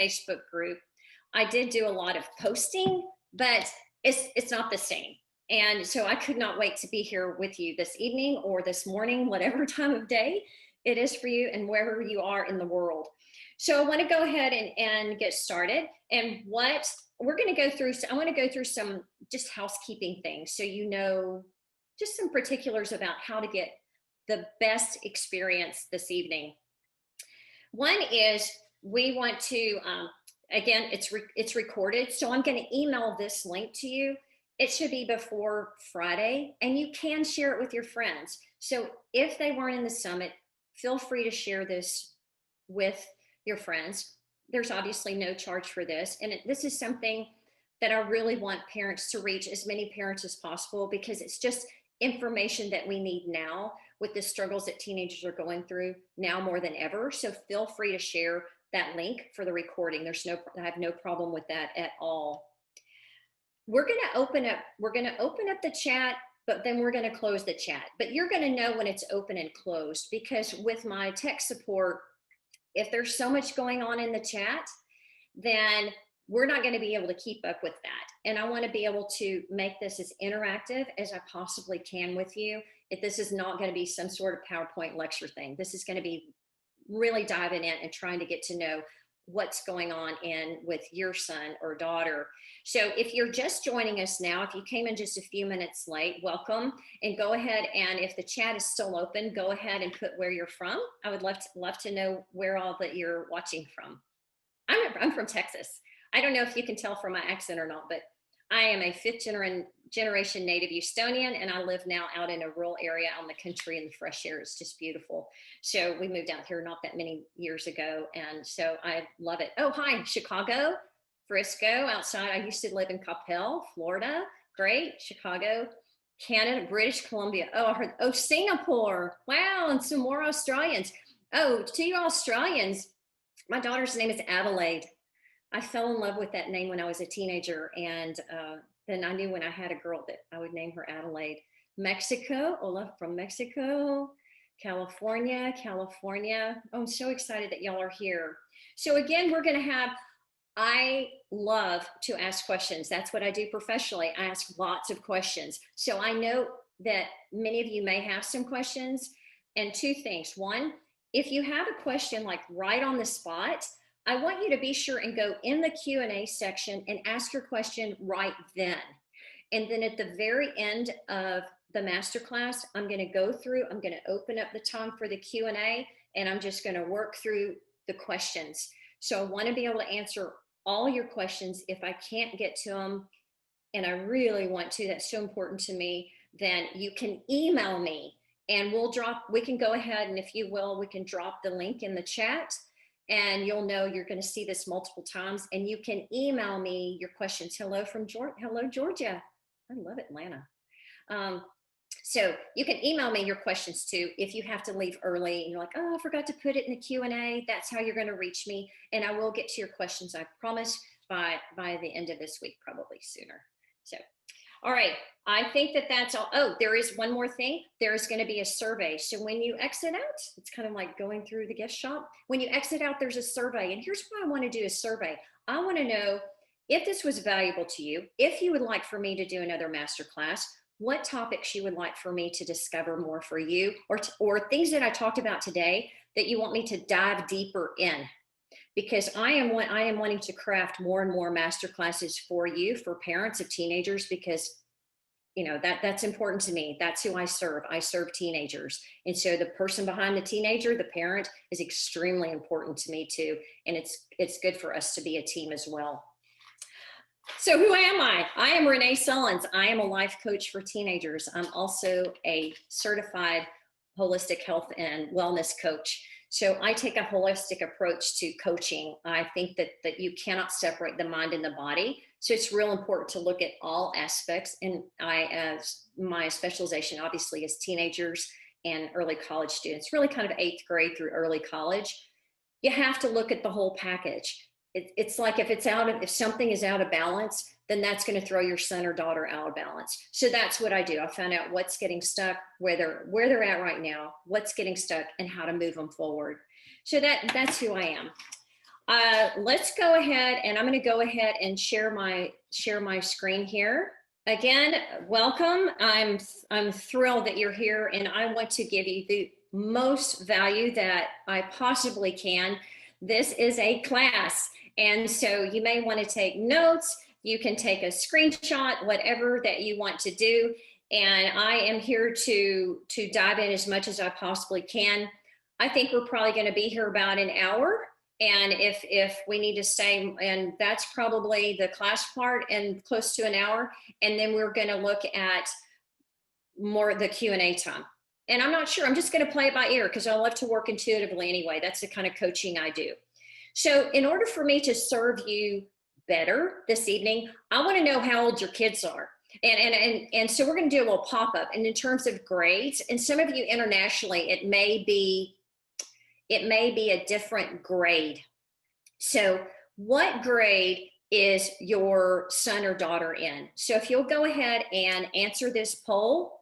Facebook group. I did do a lot of posting, but it's not the same. And so I could not wait to be here with you this evening or this morning, whatever time of day it is for you and wherever you are in the world. So I want to go ahead and get started. And what we're going to go through, so I want to go through some just housekeeping things so you know just some particulars about how to get the best experience this evening. One is we want to, again, it's recorded, so I'm going to email this link to you. It should be before Friday, and you can share it with your friends. So if they weren't in the summit, feel free to share this with your friends. There's obviously no charge for this, and this is something that I really want parents to reach as many parents as possible, because it's just information that we need now with the struggles that teenagers are going through now more than ever. So feel free to share that link for the recording. I have no problem with that at all. We're going to open up the chat, but then we're going to close the chat. But you're going to know when it's open and closed, because with my tech support, if there's so much going on in the chat, then we're not going to be able to keep up with that. And I want to be able to make this as interactive as I possibly can with you. If this is not going to be some sort of PowerPoint lecture thing, this is going to be really diving in and trying to get to know what's going on with your son or daughter. So if you're just joining us now, if you came in just a few minutes late, welcome, and go ahead, and if the chat is still open, go ahead and put where you're from. I would love to know where all that you're watching from. I'm from Texas. I don't know if you can tell from my accent or not, but I am a fifth generation native Houstonian, and I live now out in a rural area out in the country, and the fresh air is just beautiful. So we moved out here not that many years ago, and so I love it. Oh, hi, Chicago, Frisco, outside. I used to live in Coppell, Florida. Great. Chicago, Canada, British Columbia. Oh, I heard, oh, Singapore. Wow, and some more Australians. Oh, to you Australians, my daughter's name is Adelaide. I fell in love with that name when I was a teenager, and then I knew when I had a girl that I would name her Adelaide. Mexico, Ola from Mexico, California. Oh, I'm so excited that y'all are here. So again, I love to ask questions. That's what I do professionally. I ask lots of questions. So I know that many of you may have some questions, and two things. One, if you have a question like right on the spot, I want you to be sure and go in the Q&A section and ask your question right then. And then at the very end of the masterclass, I'm going to open up the time for the Q&A, and I'm just going to work through the questions. So I want to be able to answer all your questions. If I can't get to them, and I really want to, that's so important to me, then you can email me, and we can go ahead, and if you will, we can drop the link in the chat. And you'll know you're going to see this multiple times, and you can email me your questions. Hello from Georgia. Hello, Georgia. I love Atlanta. So you can email me your questions too if you have to leave early and you're like, oh, I forgot to put it in the Q&A. That's how you're going to reach me, and I will get to your questions, I promise, by the end of this week, probably sooner. So, all right, I think that's all. Oh, there is one more thing. There is going to be a survey. So when you exit out, it's kind of like going through the gift shop. When you exit out, there's a survey. And here's what I want to do, a survey. I want to know if this was valuable to you, if you would like for me to do another masterclass, what topics you would like for me to discover more for you, or things that I talked about today that you want me to dive deeper in. Because I am wanting to craft more and more master classes for you, for parents of teenagers, because you know that's important to me. That's who I serve. I serve teenagers, and so the person behind the teenager, the parent, is extremely important to me too. And it's good for us to be a team as well. So who am I? I am Renee Sullins. I am a life coach for teenagers. I'm also a certified holistic health and wellness coach. So I take a holistic approach to coaching. I think that you cannot separate the mind and the body. So it's real important to look at all aspects. And my specialization obviously is teenagers and early college students, really kind of 8th grade through early college. You have to look at the whole package. It's like if something is out of balance, then that's going to throw your son or daughter out of balance. So that's what I do. I find out what's getting stuck, where they're at right now, what's getting stuck, and how to move them forward. So that's who I am. Let's go ahead, and I'm going to go ahead and share my screen here. Again, welcome. I'm thrilled that you're here, and I want to give you the most value that I possibly can. This is a class, and so you may want to take notes. You can take a screenshot, whatever that you want to do. And I am here to dive in as much as I possibly can. I think we're probably going to be here about an hour. And if we need to stay, and that's probably the class part, and close to an hour. And then we're going to look at more the Q&A time. And I'm not sure, I'm just going to play it by ear because I love to work intuitively anyway. That's the kind of coaching I do. So in order for me to serve you better this evening, I want to know how old your kids are. And so we're going to do a little pop-up. And in terms of grades, and some of you internationally, it may be a different grade. So what grade is your son or daughter in? So if you'll go ahead and answer this poll,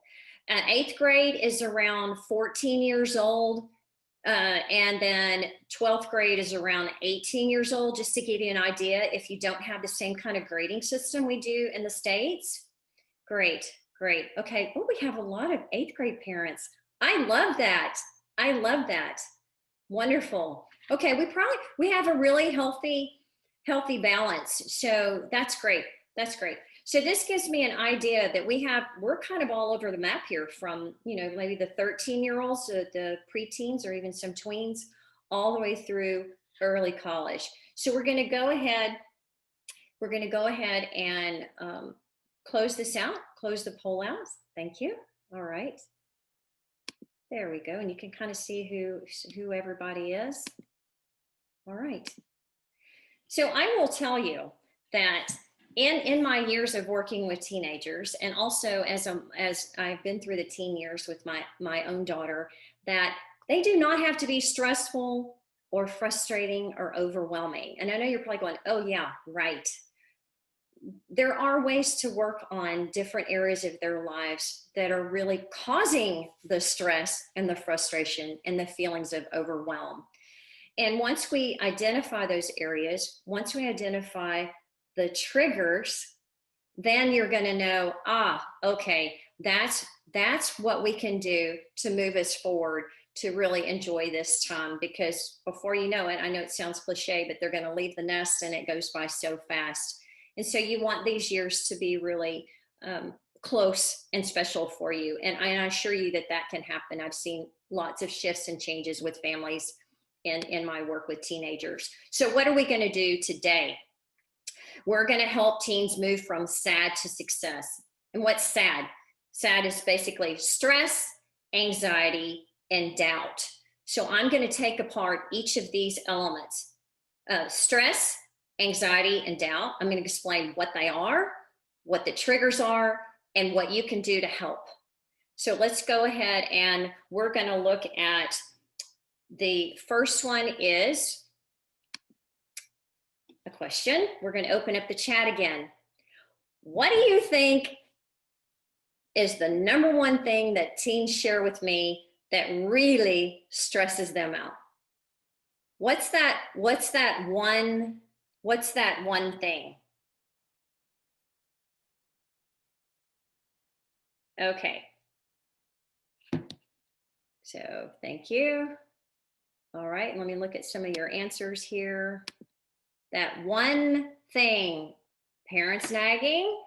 8th grade is around 14 years old. And then 12th grade is around 18 years old, just to give you an idea if you don't have the same kind of grading system we do in the States. Great, great. Okay, oh, we have a lot of 8th grade parents. I love that. I love that. Wonderful. Okay, we have a really healthy balance. So that's great. That's great. So this gives me an idea that we're kind of all over the map here, from, maybe the 13-year-olds to the preteens, or even some tweens, all the way through early college. So we're going to go ahead and close this out, close the poll out. Thank you. All right. There we go. And you can kind of see who everybody is. All right. So I will tell you that in my years of working with teenagers, and also as I've been through the teen years with my own daughter, that they do not have to be stressful or frustrating or overwhelming. And I know you're probably going, oh yeah, right. There are ways to work on different areas of their lives that are really causing the stress and the frustration and the feelings of overwhelm. And once we identify those areas, once we identify the triggers, then you're going to know, okay, that's what we can do to move us forward, to really enjoy this time. Because before you know it, I know it sounds cliche, but they're going to leave the nest and it goes by so fast. And so you want these years to be really close and special for you. And I assure you that can happen. I've seen lots of shifts and changes with families in my work with teenagers. So what are we going to do today? We're going to help teens move from SAD to success. And what's SAD? SAD is basically stress, anxiety, and doubt. So I'm going to take apart each of these elements. Stress, anxiety, and doubt. I'm going to explain what they are, what the triggers are, and what you can do to help. So let's go ahead, and we're going to look at the first one is a question. We're going to open up the chat again. What do you think is the number one thing that teens share with me that really stresses them out? What's that one thing? Okay. So thank you. All right, let me look at some of your answers here. That one thing: parents nagging.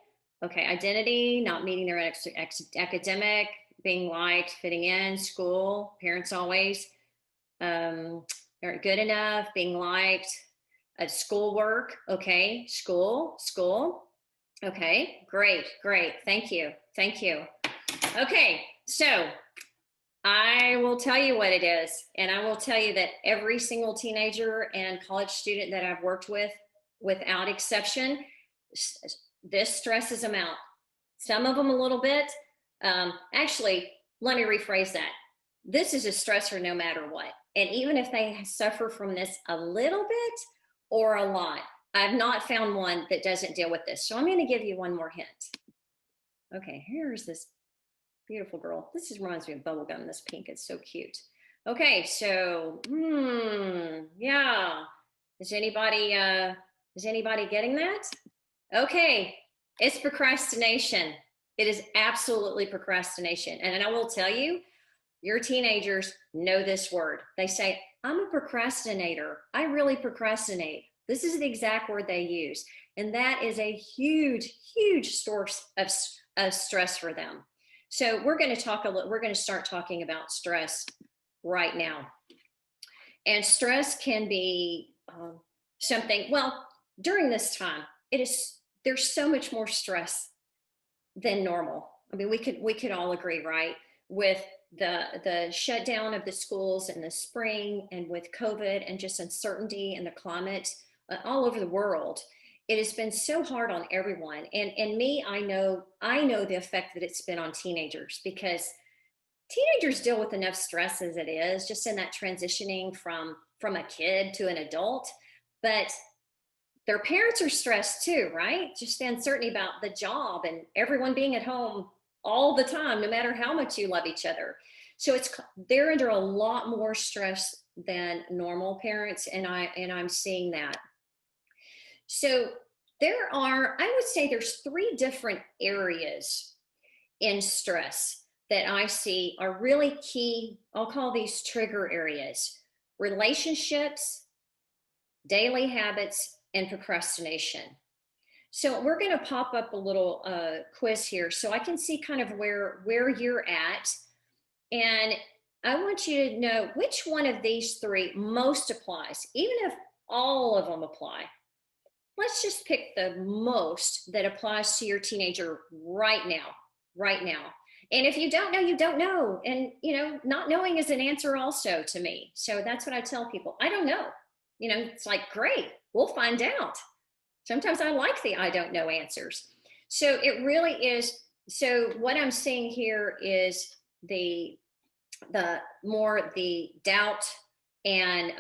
Okay, identity, not meeting their academic, being liked, fitting in, school, parents always aren't good enough, being liked, schoolwork. Okay, school. Okay, great. Thank you. Okay, so I will tell you what it is. And I will tell you that every single teenager and college student that I've worked with, without exception, this stresses them out. Some of them a little bit. Actually, let me rephrase that. This is a stressor no matter what. And even if they suffer from this a little bit or a lot, I've not found one that doesn't deal with this. So I'm going to give you one more hint. Okay, here's this beautiful girl. This reminds me of bubblegum, this pink. It's so cute. Okay, so, yeah. Is anybody getting that? Okay, it's procrastination. It is absolutely procrastination. And I will tell you, your teenagers know this word. They say, I'm a procrastinator. I really procrastinate. This is the exact word they use. And that is a huge, huge source of stress for them. So we're going to start talking about stress right now. And stress can be something, well, during this time, there's so much more stress than normal. I mean, we could all agree, right? With the shutdown of the schools in the spring, and with COVID and just uncertainty in the climate all over the world, it has been so hard on everyone. And me, I know the effect that it's been on teenagers, because teenagers deal with enough stress as it is, just in that transitioning from a kid to an adult. But their parents are stressed too, right? Just the uncertainty about the job and everyone being at home all the time, no matter how much you love each other. So they're under a lot more stress than normal parents, and I'm seeing that. So I would say there's 3 different areas in stress that I see are really key. I'll call these trigger areas: relationships, daily habits, and procrastination. So we're going to pop up a little quiz here so I can see kind of where you're at. And I want you to know which one of these 3 most applies. Even if all of them apply, let's just pick the most that applies to your teenager right now. And if you don't know, you don't know. And, not knowing is an answer also to me. So that's what I tell people. I don't know. It's like, great, we'll find out. Sometimes I like the I don't know answers. So it really is. So what I'm seeing here is the doubt and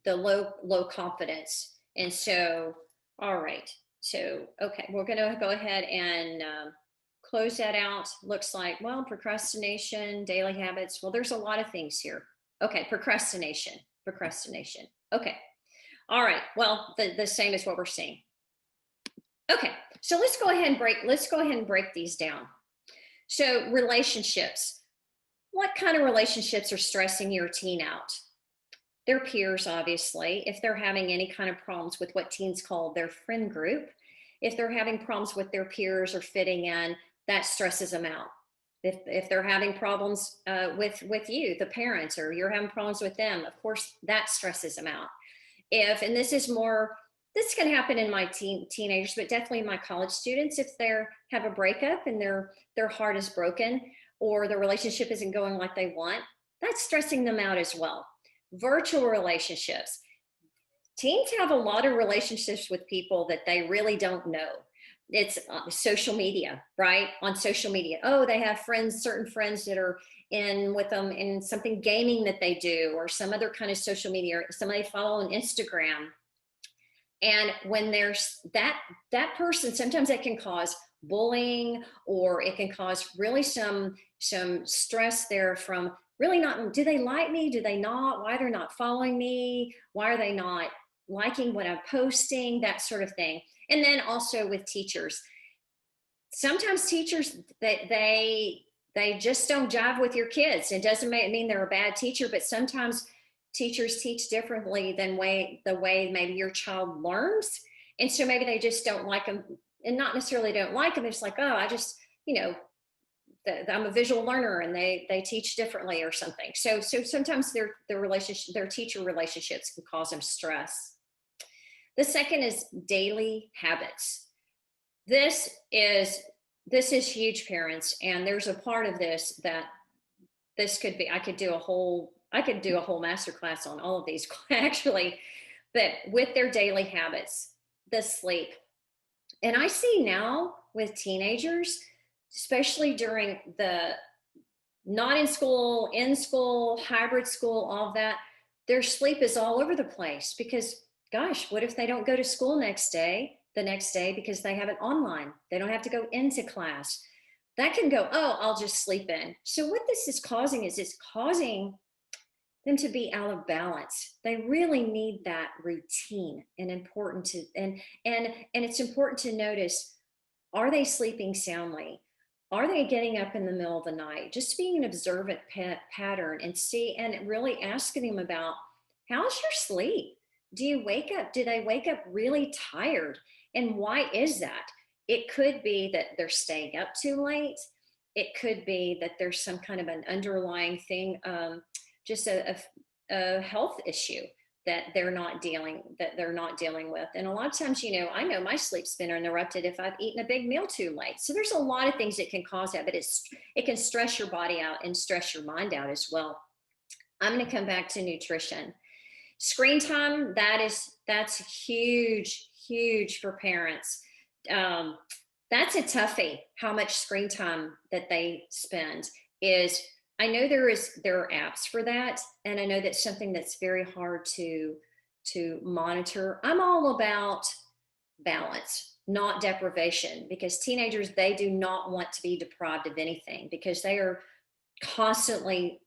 the low confidence. And so, all right. So, okay, we're going to go ahead and close that out. Looks like, well, procrastination, daily habits. Well, there's a lot of things here. Okay, procrastination. Okay. All right. Well, the same as what we're seeing. Okay. So let's go ahead and break these down. So relationships. What kind of relationships are stressing your teen out? Their peers, obviously. If they're having any kind of problems with what teens call their friend group, if they're having problems with their peers or fitting in, that stresses them out. If they're having problems with you, the parents, or you're having problems with them, of course, that stresses them out. And this can happen in my teenagers, but definitely my college students, if they have a breakup and their heart is broken, or the relationship isn't going like they want, that's stressing them out as well. Virtual relationships. Teens have a lot of relationships with people that they really don't know. It's social media, right? On social media. Oh, they have certain friends that are in with them in something gaming that they do, or some other kind of social media, or somebody follow on Instagram. And when there's that person, sometimes that can cause bullying, or it can cause really some stress there from really not, do they like me? Do they not? Why they're not following me? Why are they not liking what I'm posting? That sort of thing. And then also with teachers. Sometimes teachers, they just don't jive with your kids. It doesn't mean they're a bad teacher, but sometimes teachers teach differently than the way maybe your child learns. And so maybe they just don't like them, and not necessarily don't like them. It's like, oh, I just, I'm a visual learner, and they teach differently or something. So sometimes their teacher relationships can cause them stress. The second is daily habits. This is huge, parents, and there's a part of this that this could be, I could do a whole masterclass on all of these actually, but with their daily habits, the sleep. And I see now with teenagers, especially during the not in school, hybrid school, all of that, their sleep is all over the place, because gosh, what if they don't go to school the next day because they have it online? They don't have to go into class. That can go, oh, I'll just sleep in. So what this is causing is it's causing them to be out of balance. They really need that routine, and important to, and it's important to notice, are they sleeping soundly? Are they getting up in the middle of the night? Just being an observant pattern, and see, and really asking them about, how's your sleep? Do they wake up really tired? And why is that? It could be that they're staying up too late. It could be that there's some kind of an underlying thing, just a health issue that they're not dealing with. And a lot of times, I know my sleep's been interrupted if I've eaten a big meal too late. So there's a lot of things that can cause that, but it can stress your body out and stress your mind out as well. I'm going to come back to nutrition. Screen time, that's huge for parents. That's a toughie. How much screen time that they spend is, I know there are apps for that, and I know that's something that's very hard to monitor. I'm all about balance, not deprivation, because teenagers, they do not want to be deprived of anything, because they are constantly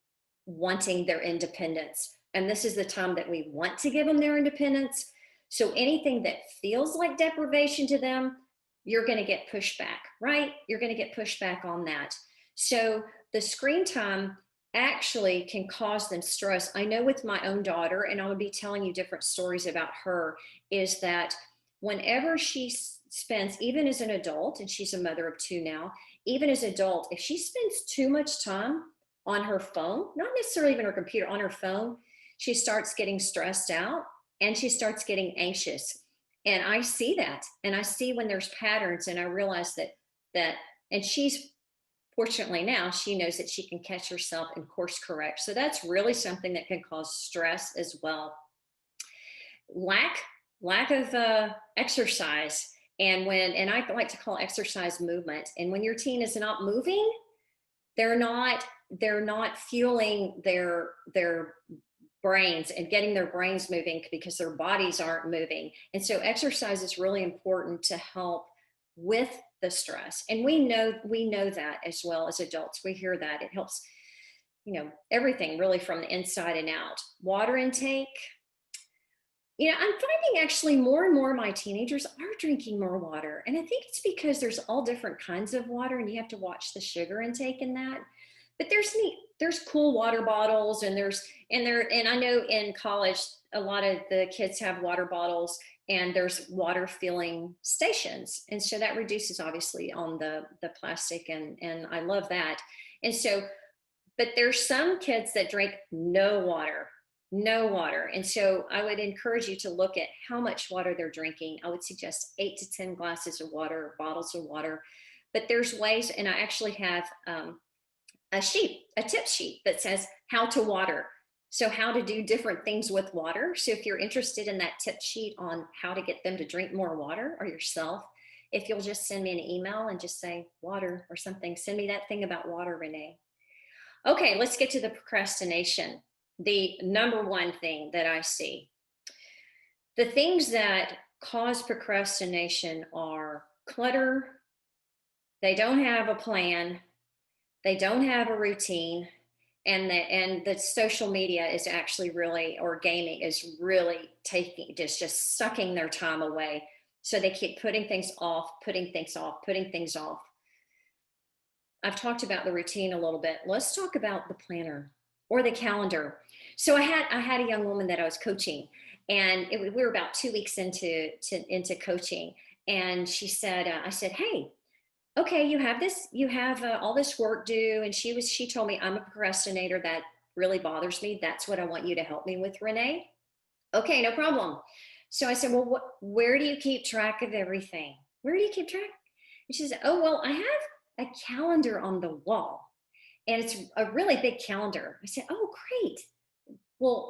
wanting their independence. And this is the time that we want to give them their independence. So anything that feels like deprivation to them, you're going to get pushed back, right? You're going to get pushed back on that. So the screen time actually can cause them stress. I know with my own daughter, and I would be telling you different stories about her, is that whenever she spends, even as an adult, and she's a mother of 2 now, even as an adult, if she spends too much time on her phone, not necessarily even her computer, on her phone, she starts getting stressed out and she starts getting anxious. And I see that, and I see when there's patterns, and I realize that, and she's, fortunately now, she knows that she can catch herself and course correct. So that's really something that can cause stress as well. Lack of exercise. And I like to call exercise movement. And when your teen is not moving, they're not fueling their brains and getting their brains moving, because their bodies aren't moving. And so exercise is really important to help with the stress. And we know that as well as adults. We hear that it helps, everything really from the inside and out. Water intake. I'm finding actually more and more of my teenagers are drinking more water. And I think it's because there's all different kinds of water, and you have to watch the sugar intake in that. But there's cool water bottles, and and I know in college, a lot of the kids have water bottles, and there's water filling stations. And so that reduces obviously on the plastic, and I love that. And so, but there's some kids that drink no water. And so I would encourage you to look at how much water they're drinking. I would suggest 8 to 10 glasses of water, bottles of water. But there's ways, and I actually have a tip sheet that says how to water. So how to do different things with water. So if you're interested in that tip sheet on how to get them to drink more water, or yourself, if you'll just send me an email and just say water or something, send me that thing about water, Renee. Okay, let's get to the procrastination. The number one thing that I see. The things that cause procrastination are clutter. They don't have a plan. They don't have a routine. And the social media is actually really, or gaming is really taking, just sucking their time away. So they keep putting things off. I've talked about the routine a little bit. Let's talk about the planner or the calendar. So I had a young woman that I was coaching, and we were about 2 weeks into coaching. And she said, I said, hey, okay, you have all this work due. And she told me, I'm a procrastinator. That really bothers me. That's what I want you to help me with, Renee. Okay, no problem. So I said, well, where do you keep track of everything? Where do you keep track? And she said, oh, well, I have a calendar on the wall, and it's a really big calendar. I said, oh, great. Well,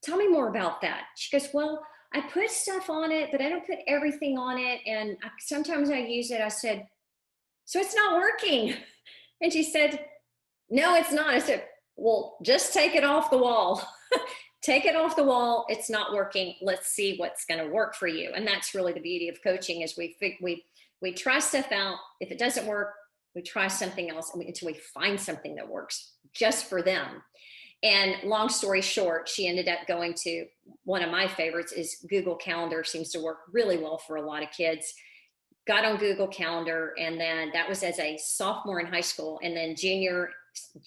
tell me more about that. She goes, well, I put stuff on it, but I don't put everything on it. And sometimes I use it. I said, so it's not working. And she said, no, it's not. I said, well, just take it off the wall. Take it off the wall. It's not working. Let's see what's going to work for you. And that's really the beauty of coaching, is we try stuff out. If it doesn't work, we try something else until we find something that works just for them. And long story short, she ended up going to one of my favorites is Google Calendar. Seems to work really well for a lot of kids. Got on Google Calendar, and then that was as a sophomore in high school, and then junior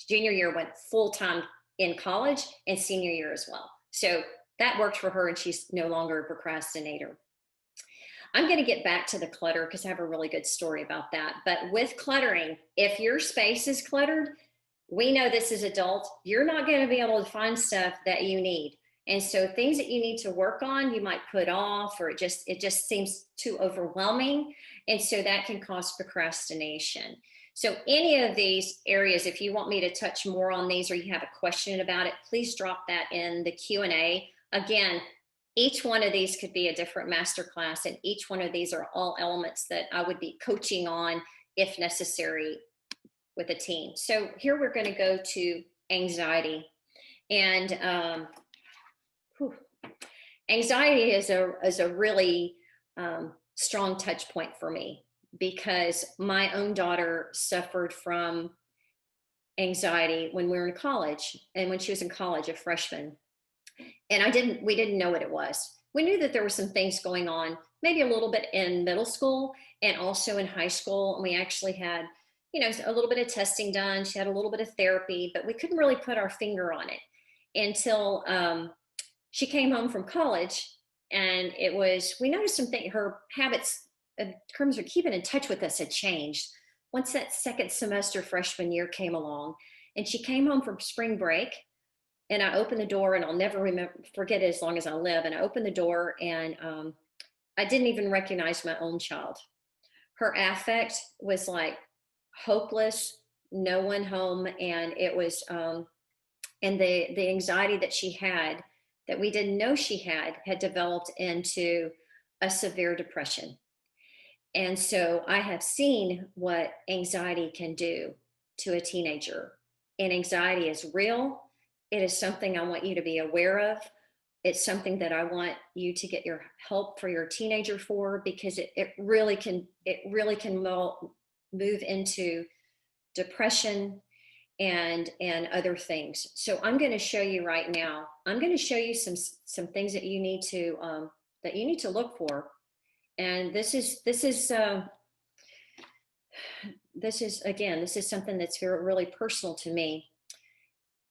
year went full time in college, and senior year as well. So that worked for her, and she's no longer a procrastinator. I'm going to get back to the clutter because I have a really good story about that. But with cluttering, if your space is cluttered, we know this as adults, you're not going to be able to find stuff that you need. And so things that you need to work on, you might put off, or it just seems too overwhelming. And so that can cause procrastination. So any of these areas, if you want me to touch more on these, or you have a question about it, please drop that in the Q&A. Again, each one of these could be a different masterclass, and each one of these are all elements that I would be coaching on if necessary with a team. So here we're going to go to anxiety. And anxiety is a really strong touch point for me, because my own daughter suffered from anxiety when we were in college, and when she was in college, a freshman. And we didn't know what it was. We knew that there were some things going on, maybe a little bit in middle school and also in high school. And we actually had, a little bit of testing done. She had a little bit of therapy, but we couldn't really put our finger on it until she came home from college. And we noticed something, her habits in terms of keeping in touch with us had changed once that second semester freshman year came along. And she came home from spring break, and I opened the door, and I'll never forget it as long as I live. And I opened the door, and I didn't even recognize my own child. Her affect was like hopeless, no one home. And it was, and the anxiety that she had, that we didn't know she had developed into a severe depression. And so I have seen what anxiety can do to a teenager. And anxiety is real. It is something I want you to be aware of. It's something that I want you to get your help for your teenager for, because it really can move into depression and other things. So I'm going to show you right now. I'm going to show you some things that you need to look for. And this is something that's really personal to me.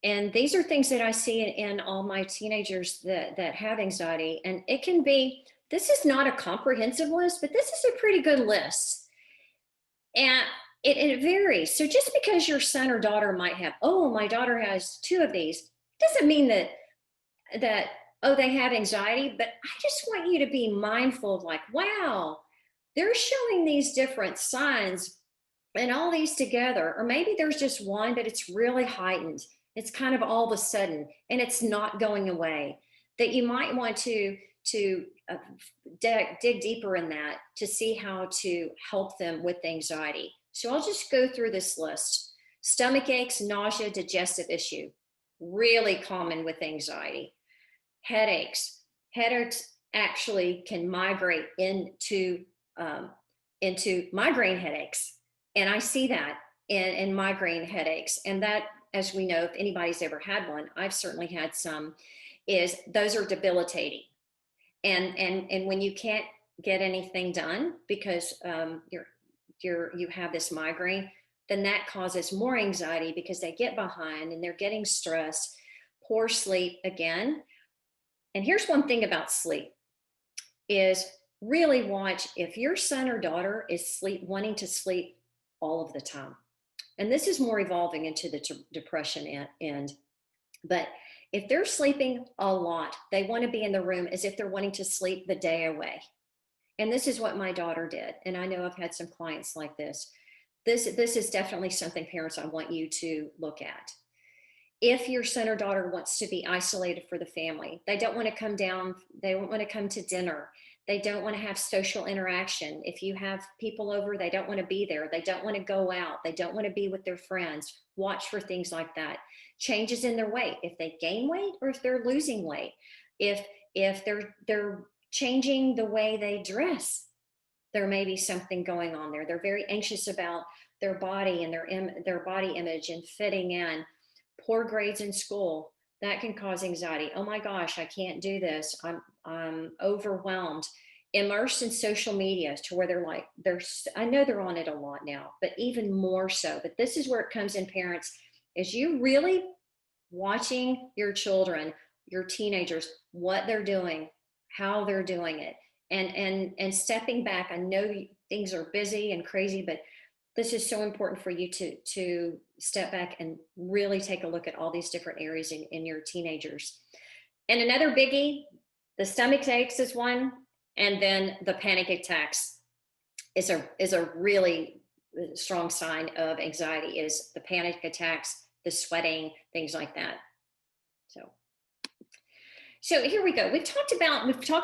And these are things that I see in all my teenagers that have anxiety. And it can be, this is not a comprehensive list, but this is a pretty good list. And it varies. So just because your son or daughter might have, oh, my daughter has 2 of these, doesn't mean that they have anxiety. But I just want you to be mindful of, like, wow, they're showing these different signs and all these together. Or maybe there's just one, but it's really heightened. It's kind of all of a sudden, and it's not going away. That you might want to dig deeper in that to see how to help them with anxiety. So I'll just go through this list. Stomach aches, nausea, digestive issue, really common with anxiety. Headaches actually can migrate into migraine headaches. And I see that in migraine headaches. And that, as we know, if anybody's ever had one, I've certainly had some, is those are debilitating. And when you can't get anything done because you have this migraine, then that causes more anxiety because they get behind and they're getting stressed, poor sleep again. And here's one thing about sleep is really watch if your son or daughter is wanting to sleep all of the time. And this is more evolving into the depression end. But if they're sleeping a lot, they want to be in the room as if they're wanting to sleep the day away. And this is what my daughter did. And I know I've had some clients like this. This is definitely something, parents, I want you to look at. If your son or daughter wants to be isolated for the family, they don't want to come down, they don't want to come to dinner, they don't want to have social interaction. If you have people over, they don't want to be there, they don't want to go out, they don't want to be with their friends. Watch for things like that. Changes in their weight, if they gain weight or if they're losing weight, if they're changing the way they dress, there may be something going on there. They're very anxious about their body and their body image and fitting in. Poor grades in school, that can cause anxiety. Oh my gosh, I can't do this. I'm overwhelmed. Immersed in social media to where they're like, I know they're on it a lot now, but even more so. But this is where it comes in, parents, is you really watching your children, your teenagers, what they're doing, how they're doing it, and stepping back. I know things are busy and crazy, but this is so important for you to step back and really take a look at all these different areas in your teenagers. And another biggie, the stomach aches is one, and then the panic attacks is a really strong sign of anxiety, is the panic attacks, the sweating, things like that. So here we go. We've talked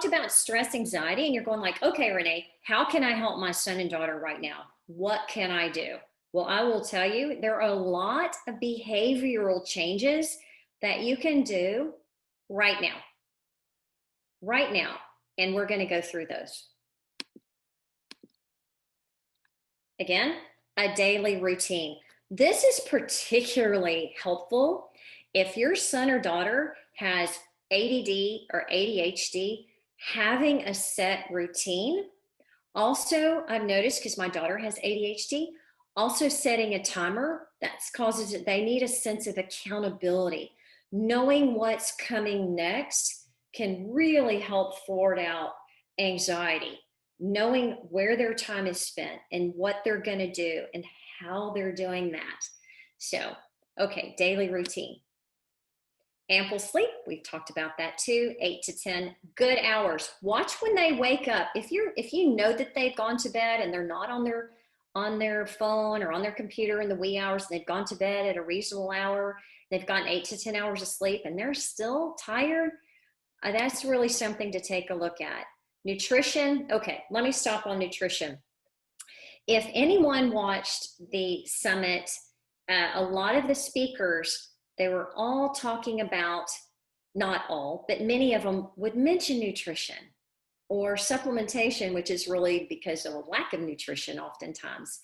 about stress, anxiety, and you're going like, okay, Renee, how can I help my son and daughter right now? What can I do? Well, I will tell you, there are a lot of behavioral changes that you can do right now. Right now. And we're going to go through those. Again, a daily routine. This is particularly helpful if your son or daughter has ADD or ADHD. Having a set routine. Also, I've noticed, because my daughter has ADHD, also setting a timer, that causes it, they need a sense of accountability. Knowing what's coming next can really help forward out anxiety. Knowing where their time is spent and what they're going to do and how they're doing that. So, okay, daily routine. Ample sleep, we've talked about that too. 8 to 10 good hours. Watch when they wake up. If you know that they've gone to bed and they're not on their phone or on their computer in the wee hours, and they've gone to bed at a reasonable hour, they've gotten 8 to 10 hours of sleep, and they're still tired, that's really something to take a look at. Nutrition. Okay, let me stop on nutrition. If anyone watched the summit, a lot of the speakers, they were all talking about, not all, but many of them would mention nutrition or supplementation, which is really because of a lack of nutrition oftentimes.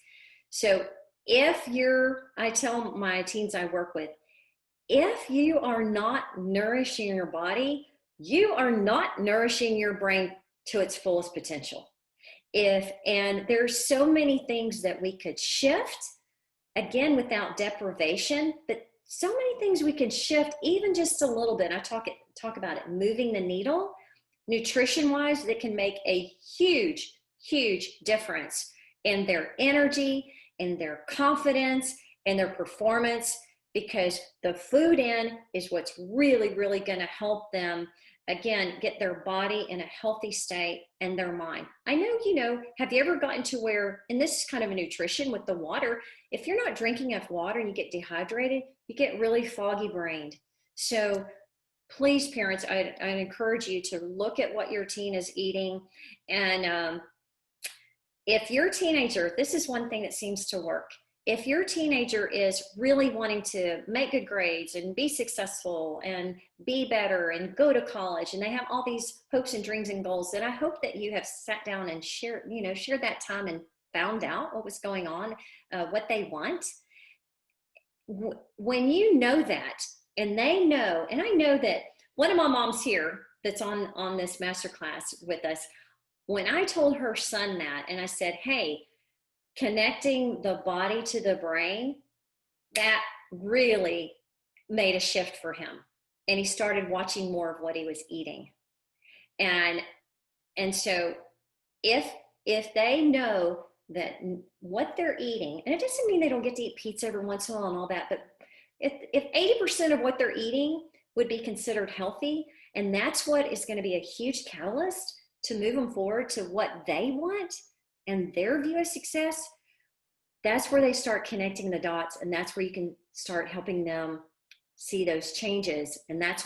So I tell my teens I work with, if you are not nourishing your body, you are not nourishing your brain to its fullest potential. And there's so many things that we could shift, again, without deprivation, but so many things we can shift, even just a little bit. I talk about it, moving the needle, nutrition-wise, that can make a huge, huge difference in their energy, in their confidence, and their performance, because the food in is what's really, really going to help them, again, get their body in a healthy state and their mind. I know, have you ever gotten to where, and this is kind of a nutrition with the water, if you're not drinking enough water and you get dehydrated, you get really foggy brained. So please, parents, I encourage you to look at what your teen is eating. And if your teenager, this is one thing that seems to work. If your teenager is really wanting to make good grades and be successful and be better and go to college, and they have all these hopes and dreams and goals, then I hope that you have sat down and shared that time and found out what was going on, what they want. When you know that, and they know, and I know that one of my moms here that's on this masterclass with us, when I told her son that, and I said, hey, connecting the body to the brain, that really made a shift for him. And he started watching more of what he was eating. And so if they know that what they're eating, and it doesn't mean they don't get to eat pizza every once in a while and all that, but if 80% of what they're eating would be considered healthy, and that's what is going to be a huge catalyst to move them forward to what they want and their view of success, that's where they start connecting the dots, and that's where you can start helping them see those changes. And that's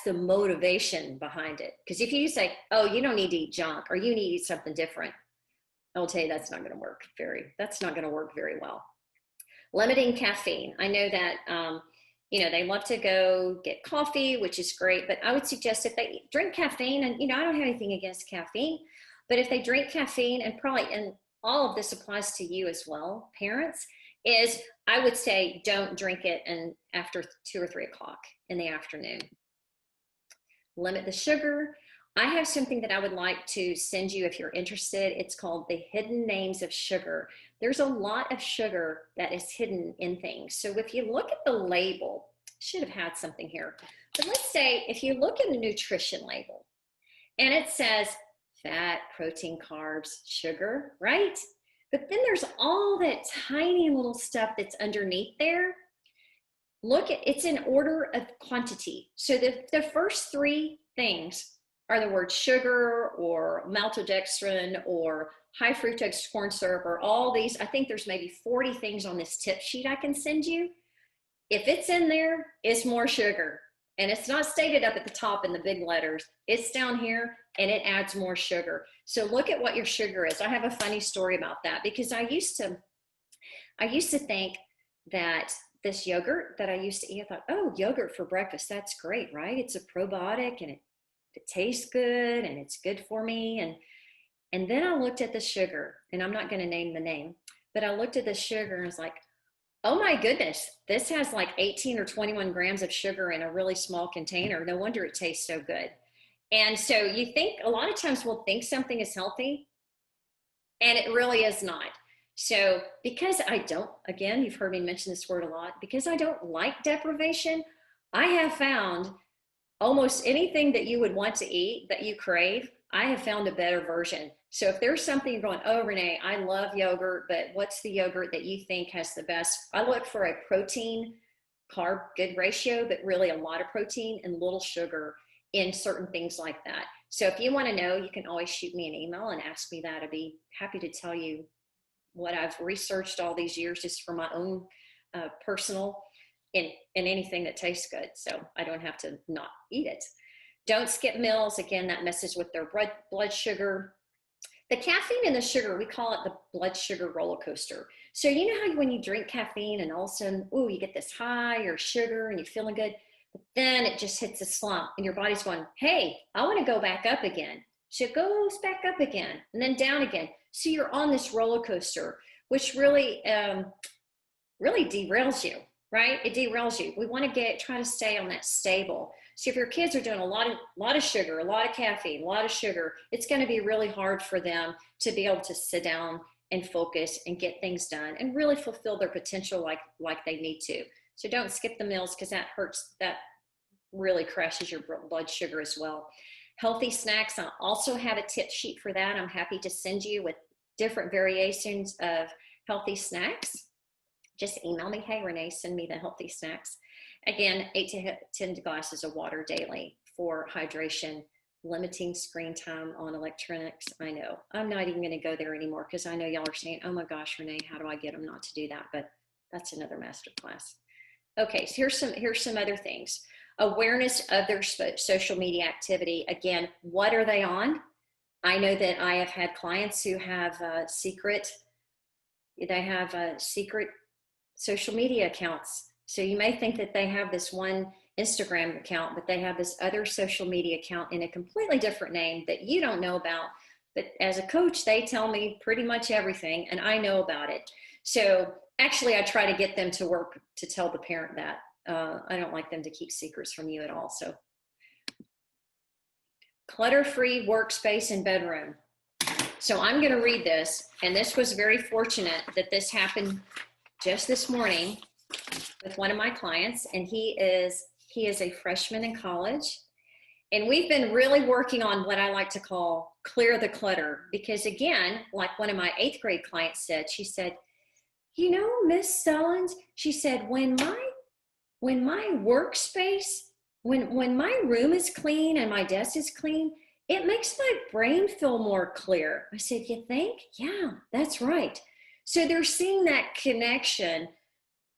the motivation behind it. Because if you say, oh, you don't need to eat junk, or you need to eat something different, I'll tell you that's not going to work very well. Limiting caffeine. I know that they love to go get coffee, which is great, but I would suggest if they drink caffeine, and I don't have anything against caffeine, but if they drink caffeine, and all of this applies to you as well, parents, is I would say don't drink it and after 2 or 3 o'clock in the afternoon. Limit the sugar. I have something that I would like to send you if you're interested. It's called The Hidden Names of Sugar. There's a lot of sugar that is hidden in things. So if you look at the label, should have had something here, but let's say if you look at the nutrition label and it says fat, protein, carbs, sugar, right? But then there's all that tiny little stuff that's underneath there. Look at, it's in order of quantity. So the first 3 things are the word sugar or maltodextrin or high fructose corn syrup or all these. I think there's maybe 40 things on this tip sheet I can send you. If it's in there, it's more sugar. And it's not stated up at the top in the big letters. It's down here and it adds more sugar. So look at what your sugar is. I have a funny story about that because I used to think that this yogurt that I used to eat, I thought, oh, yogurt for breakfast, that's great, right? It's a probiotic and it tastes good and it's good for me. And then I looked at the sugar, and I'm not going to name the name, but I looked at the sugar and was like, oh my goodness, this has like 18 or 21 grams of sugar in a really small container. No wonder it tastes so good. And so you think, a lot of times we'll think something is healthy and it really is not. So because I don't, again, you've heard me mention this word a lot, because I don't like deprivation, I have found almost anything that you would want to eat that you crave, I have found a better version. So if there's something you're going, oh, Renee, I love yogurt, but what's the yogurt that you think has the best? I look for a protein carb good ratio, but really a lot of protein and little sugar in certain things like that. So if you want to know, you can always shoot me an email and ask me that. I'd be happy to tell you what I've researched all these years just for my own personal in anything that tastes good. So I don't have to not eat it. Don't skip meals. Again, that messes with their blood sugar. The caffeine and the sugar, we call it the blood sugar roller coaster. So you know how when you drink caffeine and all of a sudden, ooh, you get this high or sugar and you're feeling good, but then it just hits a slump and your body's going, hey, I want to go back up again. So it goes back up again and then down again. So you're on this roller coaster, which really, really derails you, right? It derails you. We want to try to stay on that stable. So if your kids are doing a lot of sugar, a lot of caffeine, a lot of sugar, it's going to be really hard for them to be able to sit down and focus and get things done and really fulfill their potential like they need to. So don't skip the meals because that hurts, that really crashes your blood sugar as well. Healthy snacks, I also have a tip sheet for that. I'm happy to send you with different variations of healthy snacks. Just email me, hey Renee, send me the healthy snacks. Again, 8 to 10 glasses of water daily for hydration, limiting screen time on electronics. I know, I'm not even gonna go there anymore because I know y'all are saying, oh my gosh, Renee, how do I get them not to do that? But that's another masterclass. Okay, so here's some other things. Awareness of their social media activity. Again, what are they on? I know that I have had clients who have secret social media accounts. So you may think that they have this one Instagram account, but they have this other social media account in a completely different name that you don't know about. But as a coach, they tell me pretty much everything and I know about it. So actually I try to get them to work to tell the parent that. I don't like them to keep secrets from you at all. So clutter-free workspace and bedroom. So I'm going to read this, and this was very fortunate that this happened just this morning with one of my clients, and he is a freshman in college, and we've been really working on what I like to call clear the clutter, because again, like one of my 8th grade clients said, she said, you know, Miss Sullins, she said, when my workspace, when my room is clean and my desk is clean, it makes my brain feel more clear. I said, you think? Yeah, that's right. So they're seeing that connection.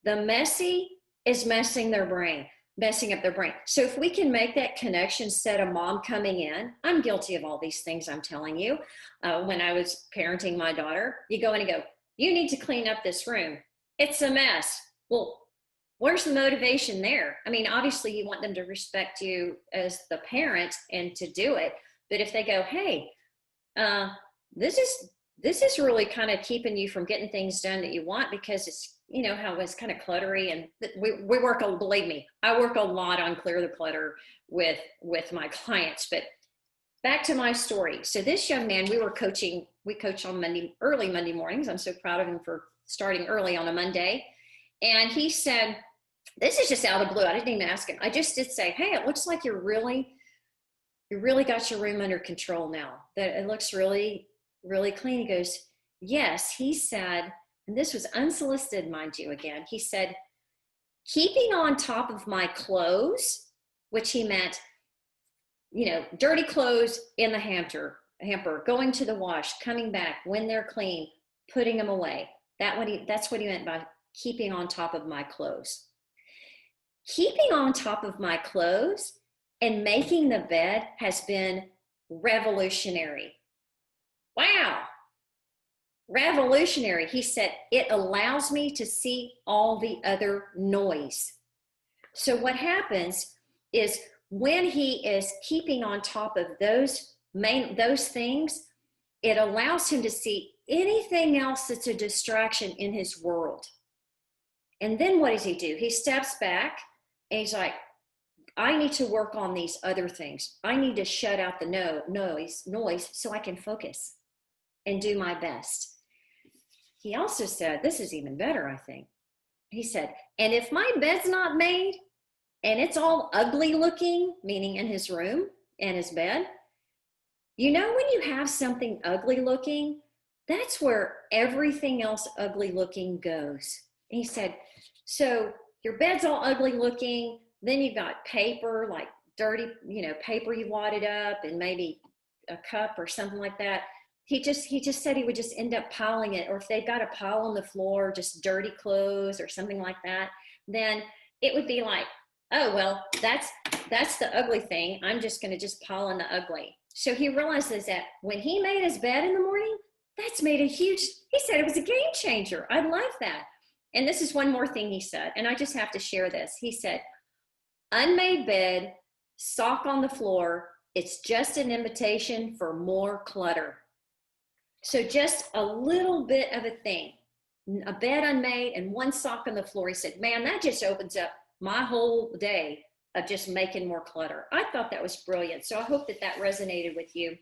The messy is messing up their brain. So if we can make that connection instead of mom coming in, I'm guilty of all these things I'm telling you. When I was parenting my daughter, you go in and go, you need to clean up this room. It's a mess. Well, where's the motivation there? I mean, obviously you want them to respect you as the parent and to do it. But if they go, hey, this is really kind of keeping you from getting things done that you want because you know, how it was kind of cluttery, and we work, believe me, I work a lot on clear the clutter with my clients. But back to my story. So this young man, we coach on early Monday mornings. I'm so proud of him for starting early on a Monday. And he said, this is just out of the blue. I didn't even ask him. I just did say, hey, it looks like you really got your room under control now. That it looks really, really clean. He goes, yes. He said, and this was unsolicited, mind you, again. He said, keeping on top of my clothes, which he meant, you know, dirty clothes in the hamper, going to the wash, coming back when they're clean, putting them away. That's what he meant by keeping on top of my clothes. Keeping on top of my clothes and making the bed has been revolutionary. Wow. Revolutionary. He said, it allows me to see all the other noise. So what happens is when he is keeping on top of those things, it allows him to see anything else that's a distraction in his world. And then what does he do? He steps back and he's like, I need to work on these other things. I need to shut out the noise so I can focus and do my best. He also said, this is even better, I think. He said, and if my bed's not made and it's all ugly looking, meaning in his room and his bed, you know, when you have something ugly looking, that's where everything else ugly looking goes. And he said, so your bed's all ugly looking, then you've got paper, like dirty, you know, paper you wadded up, and maybe a cup or something like that. He just said he would just end up piling it, or if they've got a pile on the floor, just dirty clothes or something like that, then it would be like, oh, well, that's the ugly thing. I'm just going to just pile on the ugly. So he realizes that when he made his bed in the morning, that's made he said it was a game changer. I love that. And this is one more thing he said, and I just have to share this. He said, unmade bed, sock on the floor, it's just an invitation for more clutter. So just a little bit of a thing, a bed unmade and one sock on the floor. He said, man, that just opens up my whole day of just making more clutter. I thought that was brilliant. So I hope that resonated with you.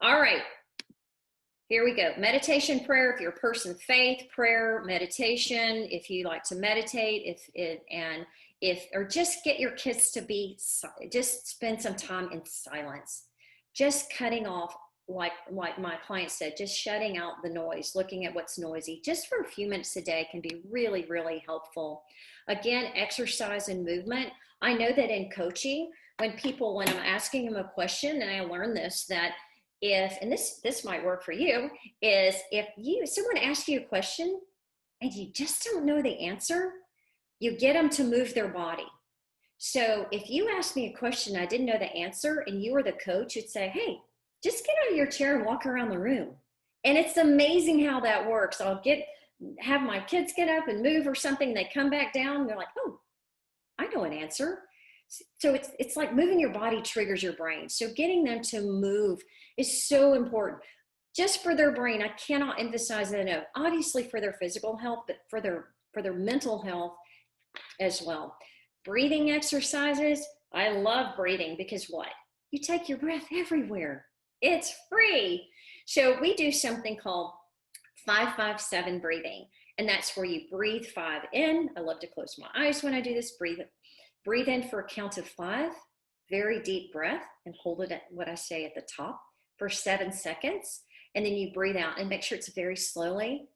All right, here we go. Meditation prayer. If you're a person of faith, prayer, meditation. If you like to meditate, or just get your kids to just spend some time in silence, just cutting off, like my client said, just shutting out the noise, looking at what's noisy, just for a few minutes a day can be really, really helpful. Again, exercise and movement. I know that in coaching, when I'm asking them a question, and I learned this, that and this might work for you, is if someone asks you a question and you just don't know the answer, you get them to move their body. So if you asked me a question, I didn't know the answer, and you were the coach, you'd say, hey, just get out of your chair and walk around the room. And it's amazing how that works. I'll have my kids get up and move or something. They come back down and they're like, oh, I know an answer. So it's like moving your body triggers your brain. So getting them to move is so important. Just for their brain, I cannot emphasize that enough. Obviously for their physical health, but for their mental health as well. Breathing exercises. I love breathing because what? You take your breath everywhere. It's free. So we do something called 5-5-7 breathing. And that's where you breathe 5 in. I love to close my eyes when I do this. Breathe in for a count of 5. Very deep breath, and hold it at what I say at the top for 7 seconds. And then you breathe out and make sure it's very slowly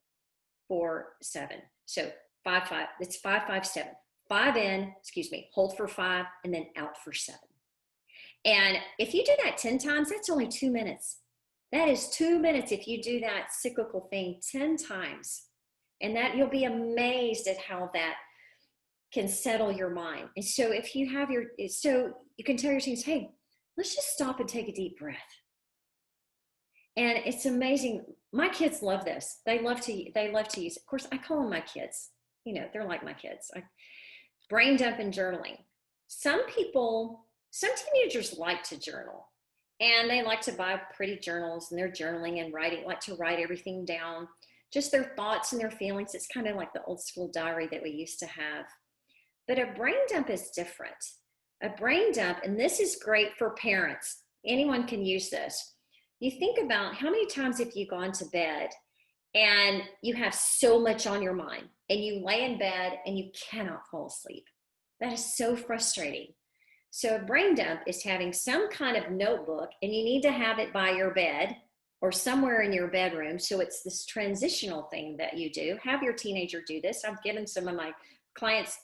for 7. So 5-5, it's 5-5-7. 5 in, hold for 5, and then out for 7. And if you do that 10 times, that's only 2 minutes. That is 2 minutes if you do that cyclical thing 10 times. And that you'll be amazed at how that can settle your mind. And so if you have so you can tell your teams, hey, let's just stop and take a deep breath. And it's amazing. My kids love this. They love to use, of course, I call them my kids. You know, they're like my kids. Brain dump and journaling. Some teenagers like to journal, and they like to buy pretty journals, and they're journaling and like to write everything down. just their thoughts and their feelings. It's kind of like the old school diary that we used to have. But a brain dump is different. A brain dump, and this is great for parents. Anyone can use this. You think about how many times have you gone to bed and you have so much on your mind and you lay in bed and you cannot fall asleep. That is so frustrating. So a brain dump is having some kind of notebook, and you need to have it by your bed or somewhere in your bedroom. So it's this transitional thing that you do. Have your teenager do this. I've given some of my clients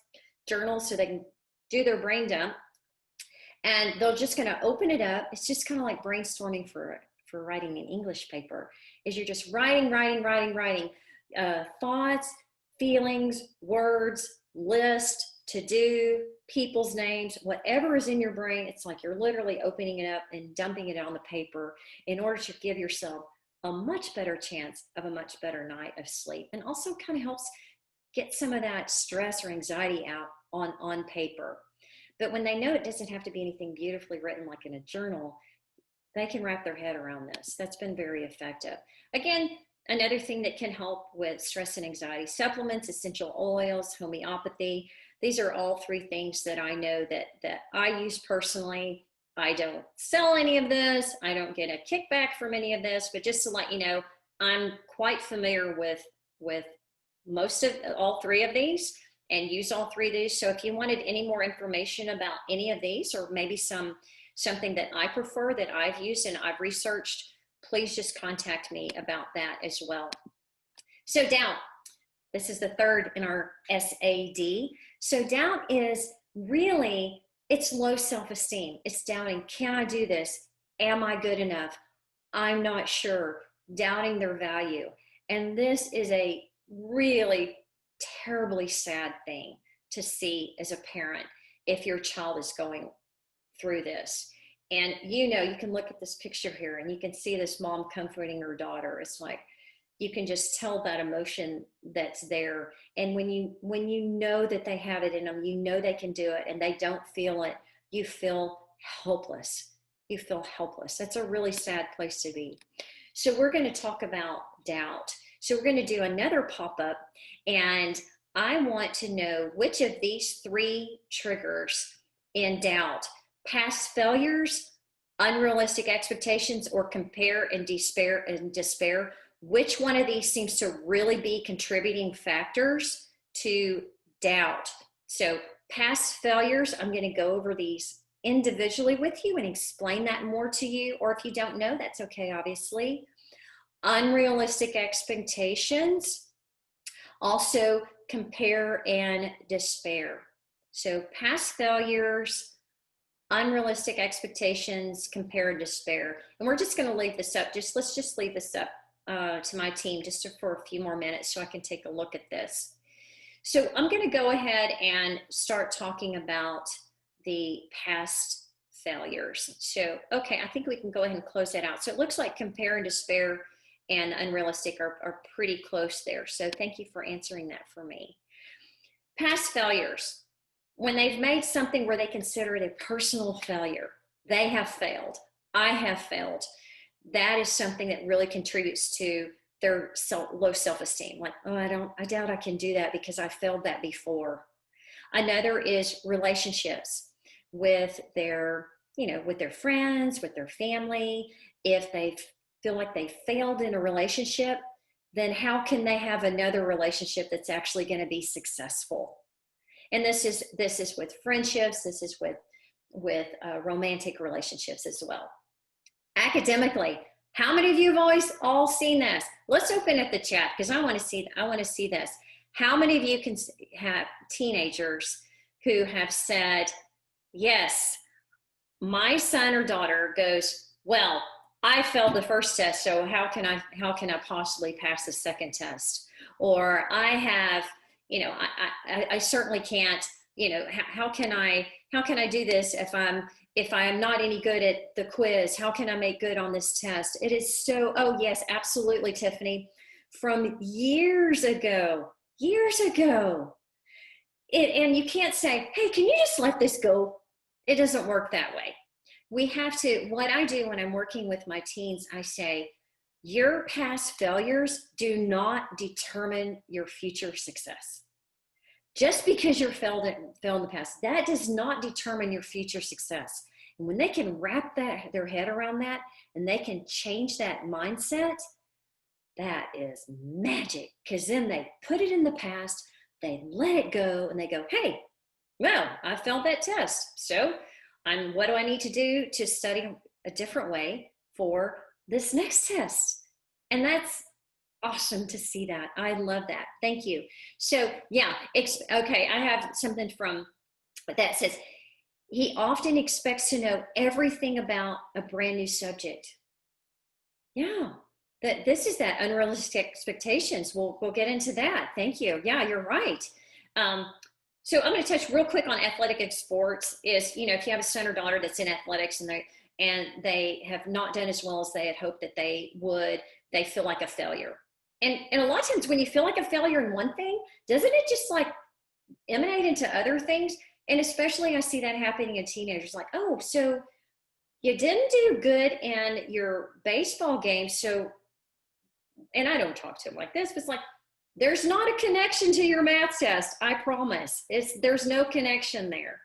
journals so they can do their brain dump, and they're just going to open it up. It's just kind of like brainstorming for writing an English paper. Is you're just writing thoughts, feelings, words, list, to do, people's names, whatever is in your brain. It's like you're literally opening it up and dumping it on the paper in order to give yourself a much better chance of a much better night of sleep, and also kind of helps get some of that stress or anxiety out on paper. But when they know it doesn't have to be anything beautifully written like in a journal, they can wrap their head around this. That's been very effective. Again, another thing that can help with stress and anxiety: supplements, essential oils, homeopathy. These are all three things that I know that I use personally. I don't sell any of this. I don't get a kickback from any of this, but just to let you know, I'm quite familiar with most of all three of these and use all three of these. So if you wanted any more information about any of these, or maybe something that I prefer that I've used and I've researched, please just contact me about that as well. So doubt. This is the third in our S.A.D. So doubt is really, it's low self-esteem. It's doubting, can I do this? Am I good enough? I'm not sure. Doubting their value. And this is a really terribly sad thing to see as a parent if your child is going through this. And you can look at this picture here and you can see this mom comforting her daughter. It's like, you can just tell that emotion that's there. And when you know that they have it in them, you know they can do it, and they don't feel it, you feel helpless. You feel helpless. That's a really sad place to be. So we're going to talk about doubt. So we're going to do another pop-up, and I want to know which of these three triggers in doubt: past failures, unrealistic expectations, or compare and despair. Which one of these seems to really be contributing factors to doubt? So past failures, I'm going to go over these individually with you and explain that more to you. Or if you don't know, that's okay, obviously. Unrealistic expectations, also compare and despair. So past failures, unrealistic expectations, compare and despair. And we're just going to leave this up. Let's just leave this up to my team for a few more minutes so I can take a look at this. So I'm going to go ahead and start talking about the past failures. So, okay, I think we can go ahead and close that out. So it looks like compare and despair and unrealistic are pretty close there. So thank you for answering that for me. Past failures, when they've made something where they consider it a personal failure, they have failed, I have failed. That is something that really contributes to their low self-esteem. Like, oh, I doubt I can do that because I failed that before. Another is relationships with their friends, with their family. If they feel like they failed in a relationship, then how can they have another relationship that's actually going to be successful? And this is with friendships. This is with romantic relationships as well. Academically, how many of you have all seen this? Let's open up the chat because I want to see this. How many of you can have teenagers who have said, yes, my son or daughter goes, well, I failed the first test, so how can I possibly pass the second test? Or I have, I certainly can't, how can I do this if I am not any good at the quiz? How can I make good on this test? It is so, oh yes, absolutely, Tiffany. From years ago. And you can't say, hey, can you just let this go? It doesn't work that way. We have to, what I do when I'm working with my teens, I say, Your past failures do not determine your future success. Just because you failed in the past, that does not determine your future success. And when they can wrap their head around that and they can change that mindset, that is magic, because then they put it in the past, they let it go, and they go, hey, well, I failed that test. So what do I need to do to study a different way for this next test? And that's awesome to see that. I love that. Thank you. So yeah, okay, I have something from that says, he often expects to know everything about a brand new subject. Yeah, this is that unrealistic expectations. We'll get into that. Thank you. Yeah, you're right. So I'm going to touch real quick on athletic and sports. Is, you know, if you have a son or daughter that's in athletics and they have not done as well as they had hoped that they would, they feel like a failure. And a lot of times when you feel like a failure in one thing, doesn't it just like emanate into other things? And especially I see that happening in teenagers, like, oh, so you didn't do good in your baseball game. So, and I don't talk to them like this, but it's like, there's not a connection to your math test. I promise. There's no connection there,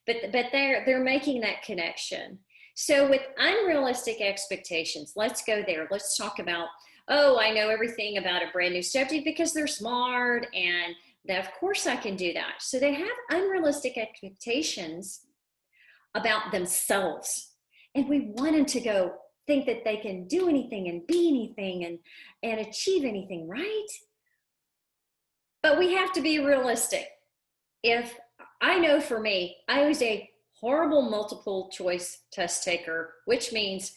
but they're making that connection. So with unrealistic expectations, let's go there. Let's talk about, oh, I know everything about a brand new subject because they're smart, and that, of course I can do that. So they have unrealistic expectations about themselves. And we want them to go think that they can do anything and be anything and achieve anything, right? But we have to be realistic. If I know for me, I was a horrible multiple choice test taker, which means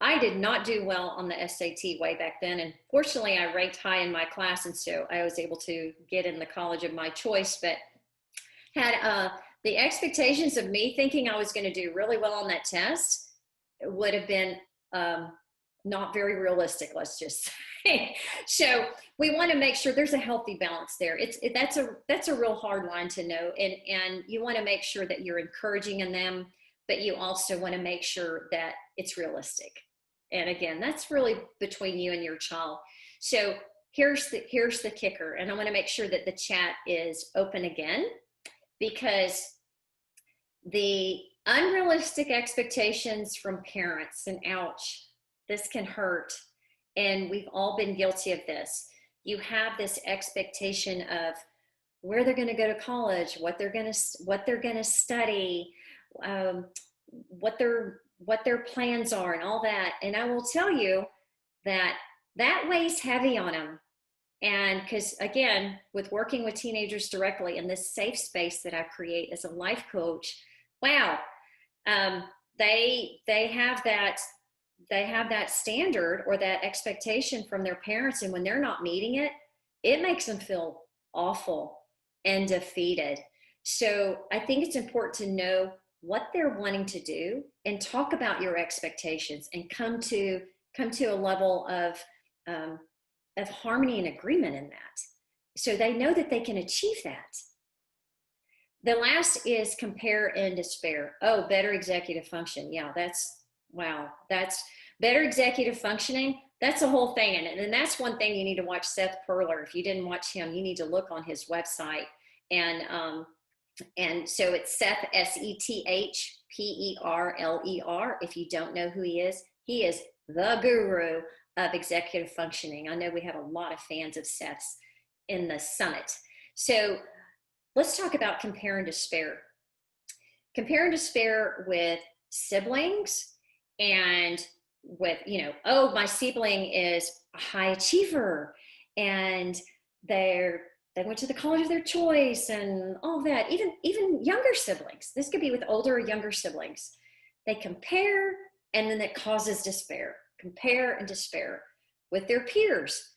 I did not do well on the S.A.D way back then. And fortunately, I ranked high in my class, and so I was able to get in the college of my choice. But had the expectations of me thinking I was going to do really well on that test would have been not very realistic, let's just say. So we want to make sure there's a healthy balance there. That's a real hard line to know, and you want to make sure that you're encouraging in them, but you also want to make sure that it's realistic. And again, that's really between you and your child. So here's the kicker, and I want to make sure that the chat is open again, because the unrealistic expectations from parents, and ouch, this can hurt. And we've all been guilty of this. You have this expectation of where they're going to go to college, what they're going to study, what their plans are, and all that. And I will tell you that weighs heavy on them. And because again, with working with teenagers directly in this safe space that I create as a life coach, wow, they have that standard or that expectation from their parents, and when they're not meeting it, it makes them feel awful and defeated. So I think it's important to know what they're wanting to do and talk about your expectations and come to a level of harmony and agreement in that, so they know that they can achieve that. The last is compare and despair. Oh, better executive function. Yeah, that's better executive functioning. That's a whole thing. And that's one thing you need to watch Seth Perler. If you didn't watch him, you need to look on his website. And so it's Seth, SETHPERLER. If you don't know who he is the guru of executive functioning. I know we have a lot of fans of Seth's in the summit. So let's talk about compare and despair. Compare and despair with siblings, and with, oh, my sibling is a high achiever and they went to the college of their choice and all that. Even younger siblings, this could be with older or younger siblings, they compare, and then it causes despair. Compare and despair with their peers.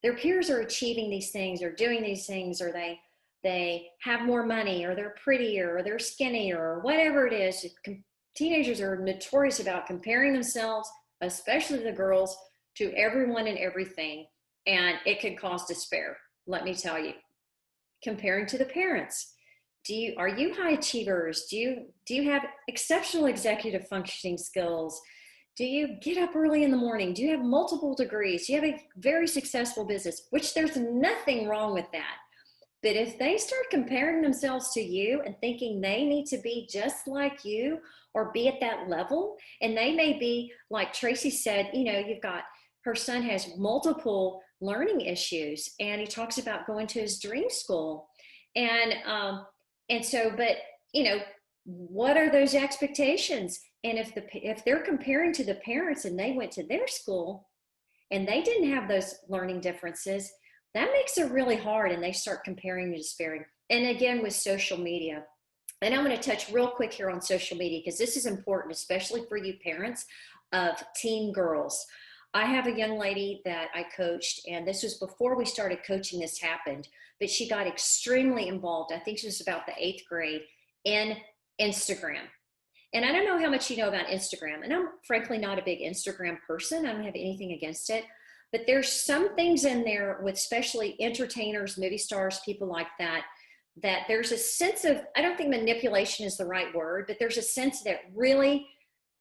Their peers are achieving these things or doing these things, or they have more money, or they're prettier, or they're skinnier, or whatever it is. Teenagers are notorious about comparing themselves, especially the girls, to everyone and everything, and it can cause despair. Let me tell you. Comparing to the parents. Are you high achievers? Do you have exceptional executive functioning skills? Do you get up early in the morning? Do you have multiple degrees? Do you have a very successful business? Which there's nothing wrong with that. But if they start comparing themselves to you and thinking they need to be just like you or be at that level, and they may be, like Tracy said, you've got, her son has multiple learning issues, and he talks about going to his dream school. And so, but, what are those expectations? And if they're comparing to the parents and they went to their school and they didn't have those learning differences, that makes it really hard, and they start comparing and despairing. And again, with social media, and I'm going to touch real quick here on social media because this is important, especially for you parents of teen girls. I have a young lady that I coached, and this was before we started coaching, this happened, but she got extremely involved. I think she was about the 8th grade in Instagram. And I don't know how much you know about Instagram, and I'm frankly not a big Instagram person. I don't have anything against it. But there's some things in there with especially entertainers, movie stars, people like that, that there's a sense of, I don't think manipulation is the right word, but there's a sense that really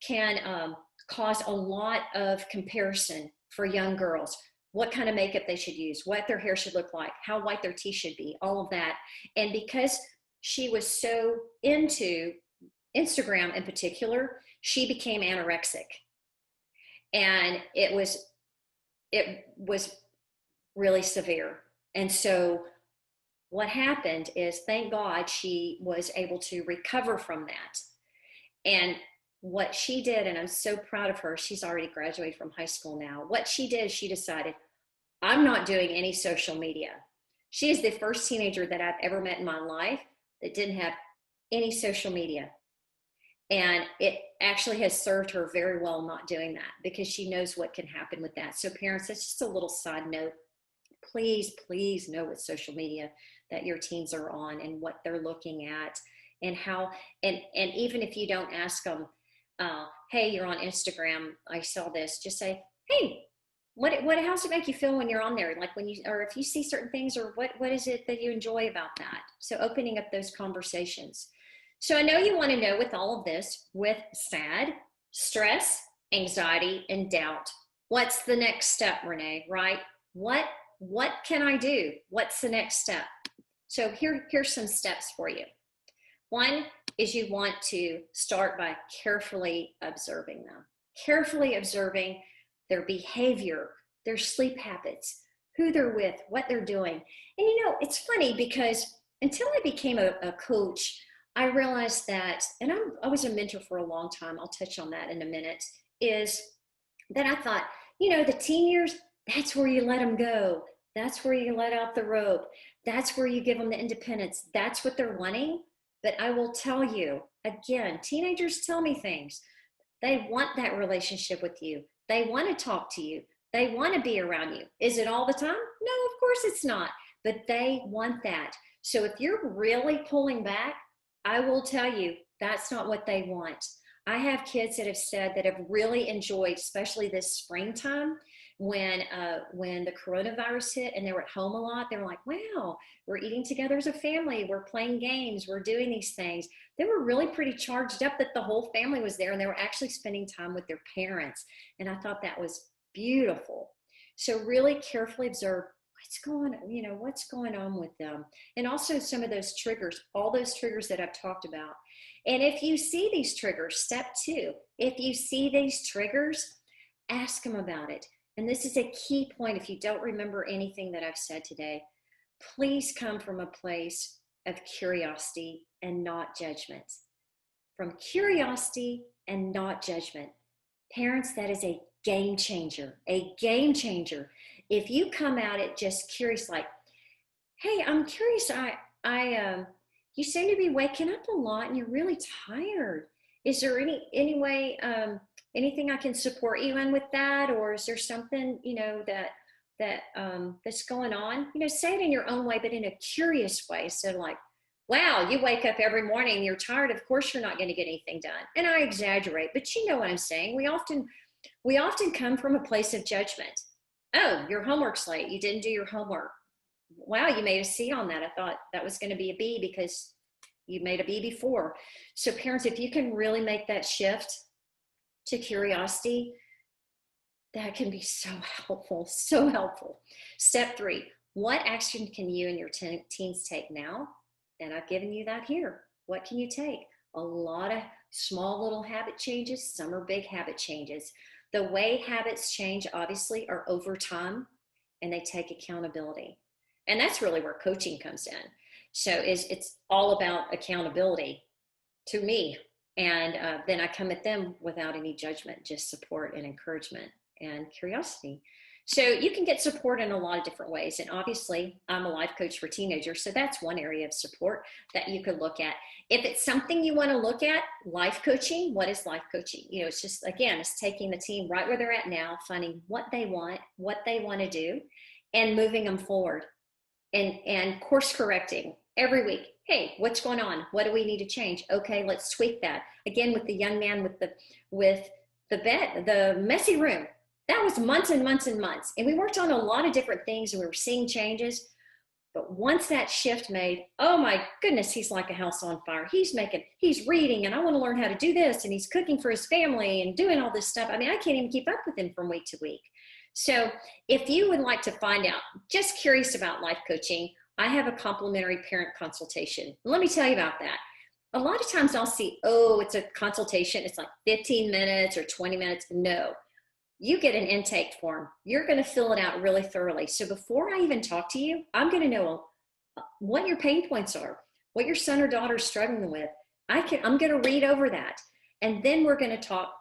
can cause a lot of comparison for young girls. What kind of makeup they should use, what their hair should look like, how white their teeth should be, all of that. And because she was so into Instagram in particular, she became anorexic. And it was really severe. And so what happened is, thank God, she was able to recover from that. And what she did, and I'm so proud of her, she's already graduated from high school now. What she did, she decided, I'm not doing any social media. She is the first teenager that I've ever met in my life that didn't have any social media. And it actually has served her very well not doing that, because she knows what can happen with that. So parents, that's just a little side note. Please, please know what social media that your teens are on and what they're looking at, and how, and even if you don't ask them, hey, you're on Instagram, I saw this, just say, hey, how's it make you feel when you're on there? Like when you, or if you see certain things, or what is it that you enjoy about that? So opening up those conversations. So I know you want to know, with all of this, with SAD, stress, anxiety, and doubt, what's the next step, Renee, right? What can I do? What's the next step? So here's some steps for you. One is you want to start by carefully observing them. Carefully observing their behavior, their sleep habits, who they're with, what they're doing. And it's funny, because until I became a coach, I realized that, and I was a mentor for a long time, I'll touch on that in a minute, is that I thought, the teen years, that's where you let them go. That's where you let out the rope. That's where you give them the independence. That's what they're wanting. But I will tell you, again, teenagers tell me things. They want that relationship with you. They want to talk to you. They want to be around you. Is it all the time? No, of course it's not. But they want that. So if you're really pulling back, I will tell you, that's not what they want. I have kids that have said that have really enjoyed, especially this springtime, when the coronavirus hit and they were at home a lot. They were like, wow, we're eating together as a family. We're playing games. We're doing these things. They were really pretty charged up that the whole family was there, and they were actually spending time with their parents. And I thought that was beautiful. So really carefully observe what's going on with them. And also some of those triggers, all those triggers that I've talked about. And if you see these triggers, step 2, if you see these triggers, ask them about it. And this is a key point. If you don't remember anything that I've said today, please come from a place of curiosity and not judgment. From curiosity and not judgment. Parents, that is a game changer, a game changer. If you come at it just curious, like, hey, I'm curious, you seem to be waking up a lot and you're really tired. Is there any way, anything I can support you in with that? Or is there something, that's going on? Say it in your own way, but in a curious way. So like, wow, you wake up every morning, you're tired. Of course you're not going to get anything done. And I exaggerate, but you know what I'm saying. We often come from a place of judgment. Oh, your homework's late. You didn't do your homework. Wow, you made a C on that. I thought that was going to be a B because you made a B before. So parents, if you can really make that shift, to curiosity, that can be so helpful, so helpful. Step 3, what action can you and your teens take now? And I've given you that here. What can you take? A lot of small little habit changes. Some are big habit changes. The way habits change, obviously, are over time, and they take accountability. And that's really where coaching comes in. So it's all about accountability to me. And then I come at them without any judgment, just support and encouragement and curiosity. So you can get support in a lot of different ways. And obviously, I'm a life coach for teenagers. So that's one area of support that you could look at. If it's something you want to look at, life coaching, what is life coaching? You know, it's just, again, it's taking the teen right where they're at now, finding what they want to do, and moving them forward and course correcting every week. Hey, what's going on? What do we need to change? Okay, let's tweak that. Again, with the young man with the bed, the messy room. That was months and months and months. And we worked on a lot of different things and we were seeing changes. But once that shift made, oh my goodness, he's like a house on fire. He's reading, and I want to learn how to do this, and he's cooking for his family and doing all this stuff. I mean, I can't even keep up with him from week to week. So if you would like to find out, just curious about life coaching, I have a complimentary parent consultation. Let me tell you about that. A lot of times I'll see, oh, it's a consultation. It's like 15 minutes or 20 minutes. No. You get an intake form. You're going to fill it out really thoroughly. So before I even talk to you, I'm going to know what your pain points are, what your son or daughter is struggling with. I'm going to read over that. And then we're going to talk.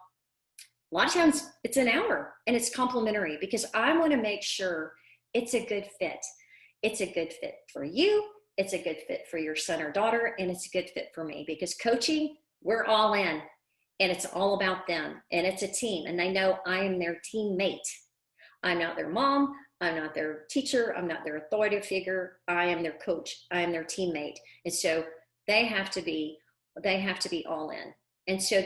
A lot of times it's an hour and it's complimentary because I want to make sure it's a good fit. It's a good fit for you. It's a good fit for your son or daughter. And it's a good fit for me because coaching, we're all in. And it's all about them. And it's a team. And they know I am their teammate. I'm not their mom. I'm not their teacher. I'm not their authority figure. I am their coach. I am their teammate. And so they have to be all in. And so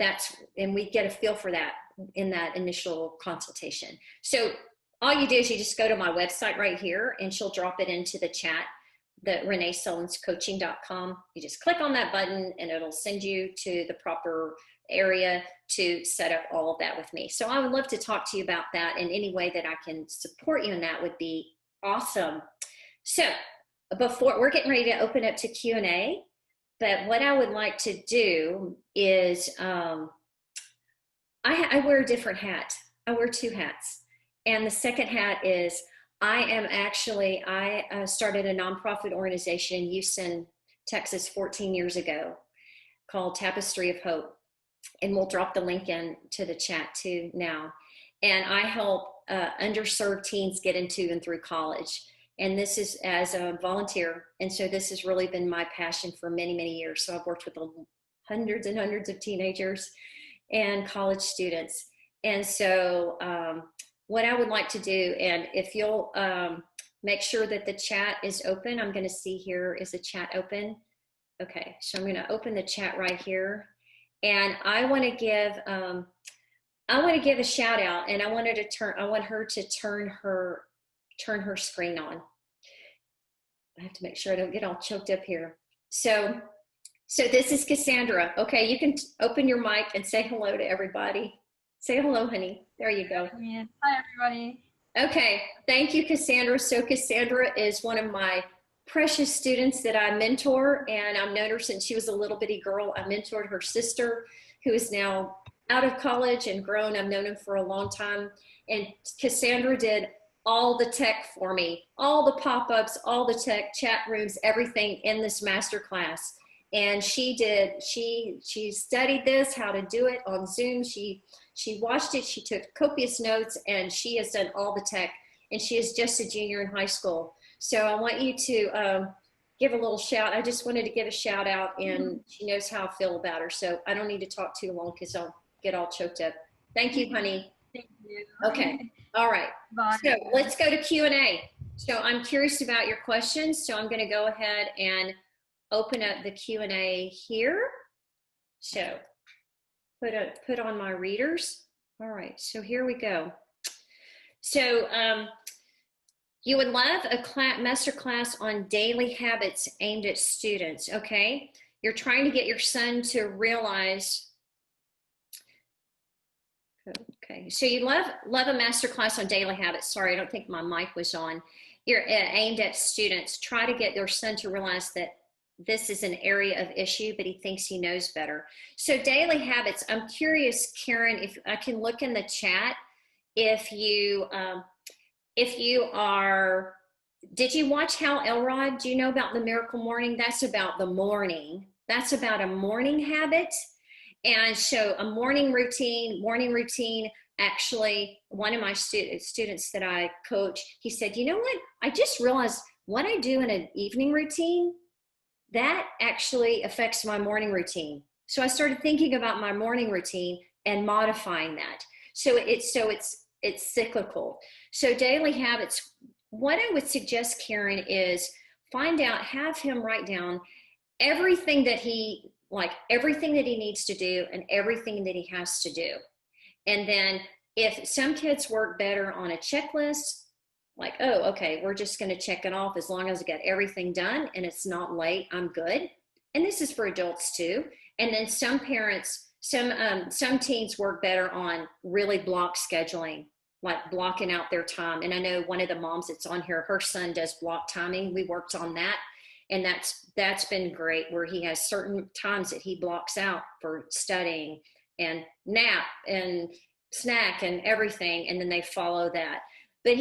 and we get a feel for that in that initial consultation. So all you do is you just go to my website right here and she'll drop it into the chat, the reneesullenscoaching.com. You just click on that button and it'll send you to the proper area to set up all of that with me. So I would love to talk to you about that, and any way that I can support you in that would be awesome. So before we're getting ready to open up to Q&A, but what I would like to do is I wear a different hat. I wear 2 hats. And the second hat is I started a nonprofit organization in Houston, Texas 14 years ago called Tapestry of Hope. And we'll drop the link in to the chat too now. And I help underserved teens get into and through college. And this is as a volunteer. And so this has really been my passion for many, many years. So I've worked with hundreds and hundreds of teenagers and college students. And so what I would like to do, and if you'll make sure that the chat is open, I'm going to see here, is the chat open? Okay, so I'm going to open the chat right here. And I want to give a shout out, and I want her to turn her screen on. I have to make sure I don't get all choked up here. So this is Cassandra. Okay, you can open your mic and say hello to everybody. Say hello, honey. There you go. Yeah. Hi, everybody. Okay, thank you, Cassandra. So Cassandra is one of my precious students that I mentor, and I've known her since she was a little bitty girl. I mentored her sister, who is now out of college and grown. I've known him for a long time. And Cassandra did all the tech for me, all the pop-ups, all the tech, chat rooms, everything in this masterclass. And she studied this, how to do it on Zoom. She watched it, she took copious notes, and she has done all the tech. And she is just a junior in high school. So I want you to give a little shout. I just wanted to give a shout out, and she knows how I feel about her. So I don't need to talk too long because I'll get all choked up. Thank you, honey. Thank you. Okay. All right. Bye. So let's go to Q&A. So I'm curious about your questions. So I'm going to go ahead and open up the Q&A here. So put on my readers. All right. So here we go. So you would love a masterclass on daily habits aimed at students, okay? You're trying to get your son to realize Okay, so you love a masterclass on daily habits. Sorry, I don't think my mic was on. You're aimed at students. Try to get their son to realize that this is an area of issue, but he thinks he knows better. So daily habits. I'm curious, Karen, if I can look in the chat. If you are, did you watch Hal Elrod? Do you know about the Miracle Morning? That's about the morning. That's about a morning habit. And so a morning routine, actually, one of my students that I coach, he said, you know what? I just realized what I do in an evening routine, that actually affects my morning routine. So I started thinking about my morning routine and modifying that. So it's cyclical. So daily habits, what I would suggest, Karen, is have him write down everything that he needs to do and everything that he has to do. And then if some kids work better on a checklist, like, oh, okay, we're just going to check it off as long as I get everything done and it's not late, I'm good. And this is for adults too. And then some parents, some teens work better on really block scheduling, like blocking out their time. And I know one of the moms that's on here, her son does block timing. We worked on that. And that's been great, where he has certain times that he blocks out for studying and nap and snack and everything, and then they follow that. But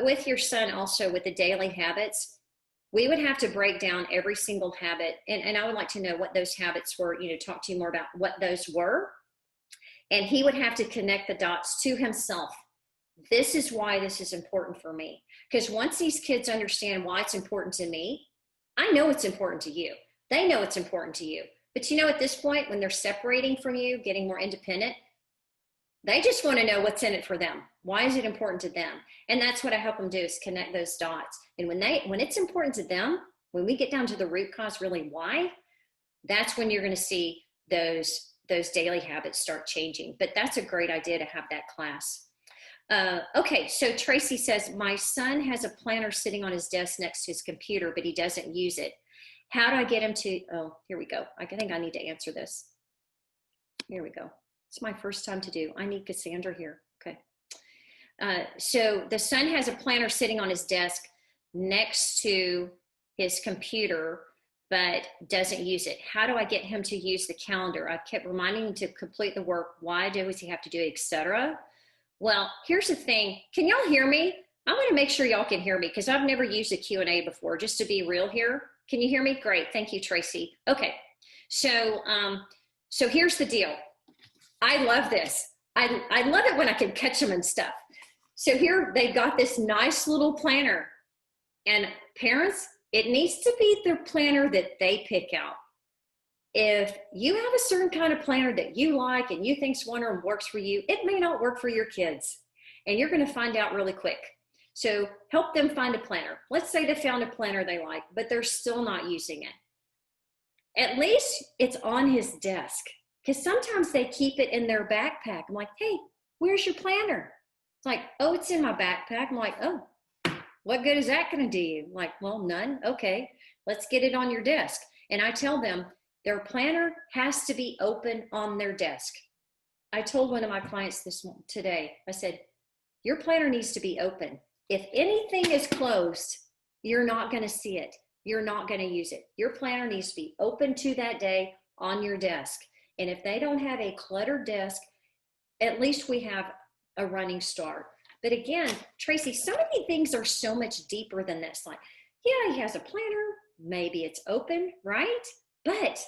with your son also, with the daily habits, we would have to break down every single habit, and I would like to know what those habits were, talk to you more about what those were. And he would have to connect the dots to himself. This is why this is important for me. Because once these kids understand why it's important to me, I know it's important to you. They know it's important to you. But at this point, when they're separating from you, getting more independent, they just want to know what's in it for them. Why is it important to them? And that's what I help them do, is connect those dots. And when it's important to them, when we get down to the root cause, really why, that's when you're going to see those daily habits start changing. But that's a great idea to have that class. Okay, so Tracy says, my son has a planner sitting on his desk next to his computer, but he doesn't use it. How do I get him to, oh, here we go. I think I need to answer this. Here we go. It's my first time to do. I need Cassandra here. Okay. So the son has a planner sitting on his desk next to his computer, but doesn't use it. How do I get him to use the calendar? I've kept reminding him to complete the work. Why does he have to do it, etc.? Well, here's the thing. Can y'all hear me? I want to make sure y'all can hear me, because I've never used a Q&A before, just to be real here. Can you hear me? Great. Thank you, Tracy. Okay. So here's the deal. I love this. I love it when I can catch them and stuff. So here they got this nice little planner, and parents, it needs to be the planner that they pick out. If you have a certain kind of planner that you like and you think one works for you, it may not work for your kids, and you're going to find out really quick. So help them find a planner. Let's say they found a planner they like, but they're still not using it. At least it's on his desk, because sometimes they keep it in their backpack. I'm like, hey, where's your planner? It's like, oh, it's in my backpack. I'm like, oh, what good is that going to do you? I'm like, well, none. Okay, let's get it on your desk. And I tell them, their planner has to be open on their desk. I told one of my clients today, I said, your planner needs to be open. If anything is closed, you're not going to see it. You're not going to use it. Your planner needs to be open to that day on your desk. And if they don't have a cluttered desk, at least we have a running start. But again, Tracy, so many things are so much deeper than this. Like, yeah, he has a planner. Maybe it's open, right? But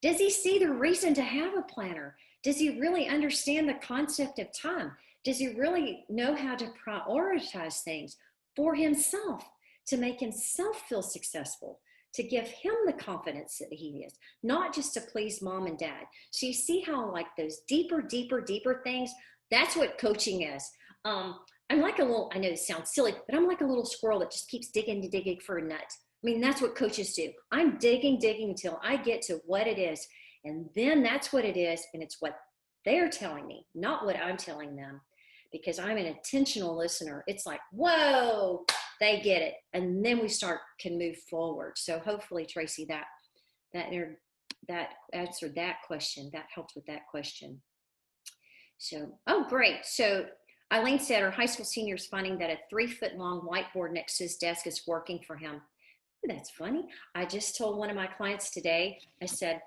does he see the reason to have a planner? Does he really understand the concept of time? Does he really know how to prioritize things for himself, to make himself feel successful, to give him the confidence that he is, not just to please mom and dad? So you see how, like, those deeper things, that's what coaching is. I'm like a little, I know this sounds silly, but I'm like a little squirrel that just keeps digging for a nut. I mean, that's what coaches do. I'm digging until I get to what it is. And then that's what it is. And it's what they're telling me, not what I'm telling them, because I'm an intentional listener. It's like, whoa, they get it. And then we can move forward. So hopefully, Tracy, that answered that question. That helped with that question. So, oh, great. So Eileen said her high school senior is finding that a 3-foot long whiteboard next to his desk is working for him. Ooh, that's funny. I just told one of my clients today, I said,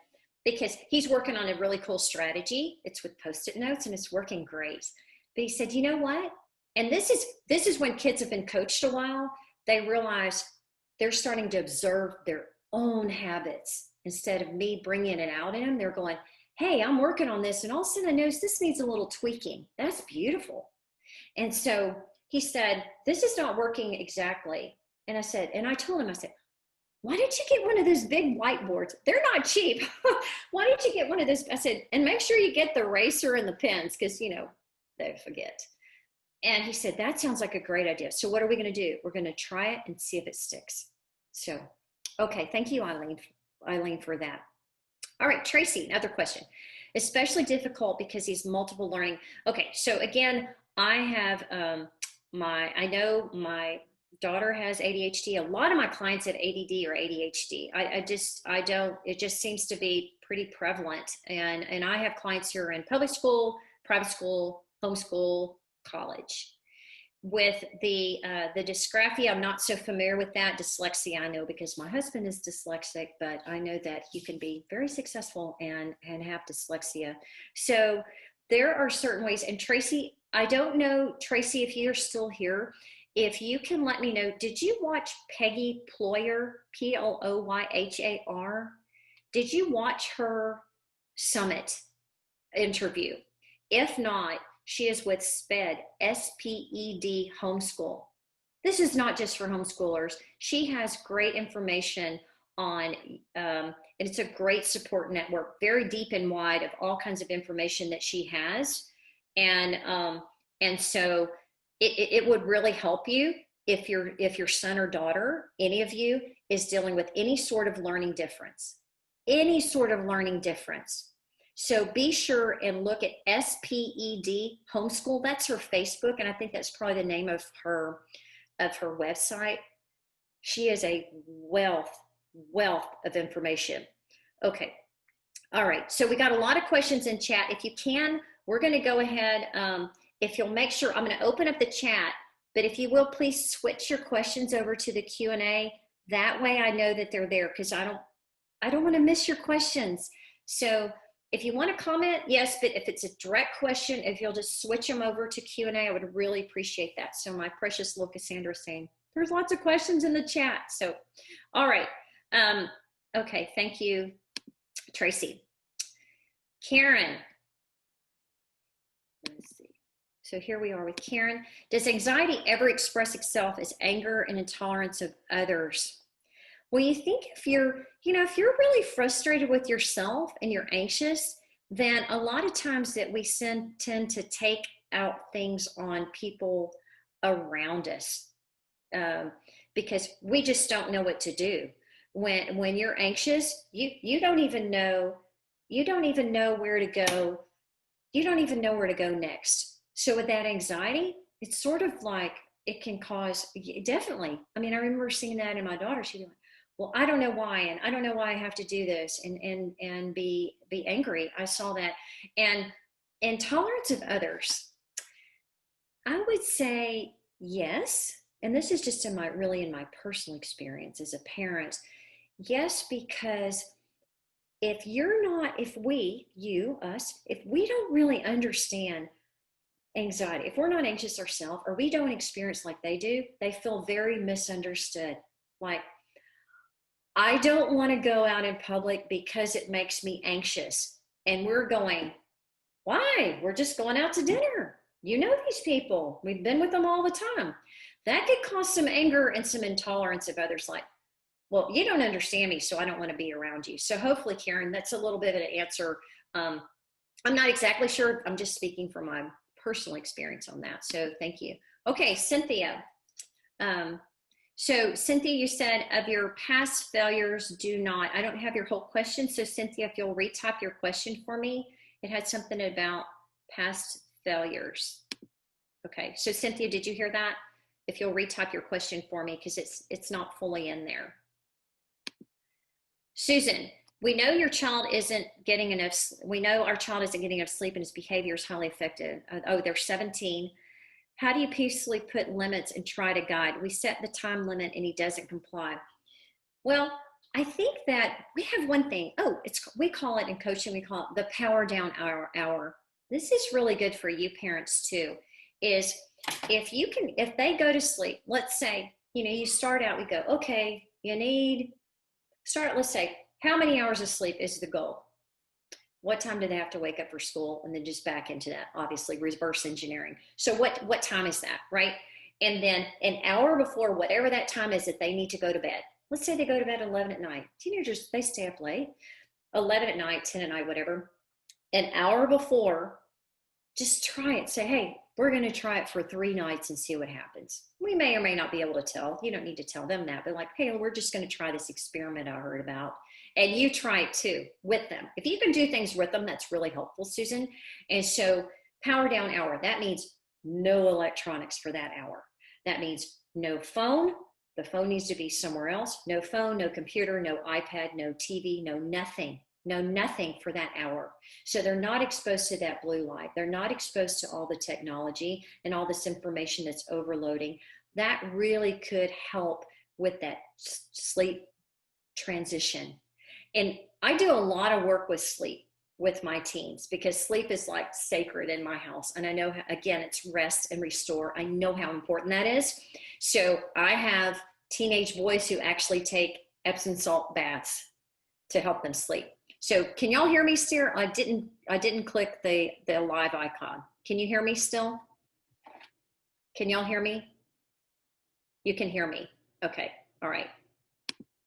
because he's working on a really cool strategy. It's with Post-it notes and it's working great. But he said, you know what? And this is when kids have been coached a while, they realize they're starting to observe their own habits. Instead of me bringing it out in them, they're going, hey, I'm working on this. And all of a sudden I notice this needs a little tweaking. That's beautiful. And so he said, this is not working exactly. And I said, and I told him, I said, why don't you get one of those big whiteboards? They're not cheap. Why don't you get one of those? I said, and make sure you get the eraser and the pens because, you know, they forget. And he said, that sounds like a great idea. So what are we going to do? We're going to try it and see if it sticks. So, okay. Thank you, Eileen, for that. All right, Tracy, another question. Especially difficult because he's multiple learning. Okay, so again, I have I know my daughter has ADHD. A lot of my clients have ADD or ADHD. It just seems to be pretty prevalent. And I have clients who are in public school, private school, homeschool, college. With the dysgraphia, I'm not so familiar with that. Dyslexia, I know because my husband is dyslexic, but I know that you can be very successful and have dyslexia. So there are certain ways. And Tracy, I don't know, Tracy, if you're still here, if you can let me know, did you watch Peggy Ployer, Ployhar? Did you watch her summit interview? If not, she is with SPED, S-P-E-D homeschool. This is not just for homeschoolers. She has great information on, and it's a great support network, very deep and wide of all kinds of information that she has. And so it would really help you if your son or daughter, any of you, is dealing with any sort of learning difference. So be sure and look at SPED homeschool. That's her Facebook, and I think that's probably the name of her website. She is a wealth of information. Okay. All right. So we got a lot of questions in chat. If you can, we're going to go ahead. If you'll make sure, I'm going to open up the chat, but if you will, please switch your questions over to the Q&A. That way I know that they're there because I don't want to miss your questions. So if you want to comment, yes, but if it's a direct question, if you'll just switch them over to Q&A, I would really appreciate that. So my precious little Cassandra is saying, there's lots of questions in the chat. So, all right. Okay, thank you, Tracy. Karen. Let's see. So here we are with Karen. Does anxiety ever express itself as anger and intolerance of others? Well, you think if you're really frustrated with yourself and you're anxious, then a lot of times that we tend to take out things on people around us because we just don't know what to do. When you're anxious, you don't even know where to go. You don't even know where to go next. So with that anxiety, it's sort of like it can cause, definitely. I mean, I remember seeing that in my daughter. She'd be like, well, I don't know why, and I don't know why I have to do this, and be angry. I saw that. And intolerance of others, I would say yes. And this is just in my personal experience as a parent. Yes, because if we don't really understand anxiety, if we're not anxious ourselves, or we don't experience like they do, they feel very misunderstood. Like, I don't want to go out in public because it makes me anxious. And we're going, why? We're just going out to dinner. You know these people. We've been with them all the time. That could cause some anger and some intolerance of others, like, well, you don't understand me, so I don't want to be around you. So hopefully, Karen, that's a little bit of an answer. I'm not exactly sure. I'm just speaking from my personal experience on that. So thank you. Okay, Cynthia. So Cynthia, you said of your past failures, I don't have your whole question. So Cynthia, if you'll retype your question for me, it had something about past failures. Okay, so Cynthia, did you hear that? If you'll retype your question for me, because it's not fully in there. Susan, We know your child isn't getting enough. We know our child isn't getting enough sleep and his behavior is highly affected. Oh, they're 17. How do you peacefully put limits and try to guide? We set the time limit and he doesn't comply. Well, I think that we have one thing. Oh, we call it in coaching, we call it the power down hour. This is really good for you parents too, is if they go to sleep, let's say, you start out, we go, okay, let's say, how many hours of sleep is the goal? What time do they have to wake up for school? And then just back into that, obviously reverse engineering. So what time is that, right? And then an hour before whatever that time is that they need to go to bed. Let's say they go to bed at 11 at night. Teenagers, they stay up late, 11 at night, 10 at night, whatever. An hour before, just try it. Say, hey, we're going to try it for 3 nights and see what happens. We may or may not be able to tell. You don't need to tell them that, but like, hey, we're just going to try this experiment I heard about. And you try it too with them. If you can do things with them, that's really helpful, Susan. And so power down hour, that means no electronics for that hour. That means no phone. The phone needs to be somewhere else. No phone, no computer, no iPad, no TV, no nothing. No nothing for that hour. So they're not exposed to that blue light. They're not exposed to all the technology and all this information that's overloading. That really could help with that sleep transition. And I do a lot of work with sleep with my teens because sleep is like sacred in my house. And I know, again, it's rest and restore. I know how important that is. So I have teenage boys who actually take Epsom salt baths to help them sleep. So can y'all hear me still? I didn't click the live icon. Can you hear me still? Can y'all hear me? You can hear me. Okay. All right.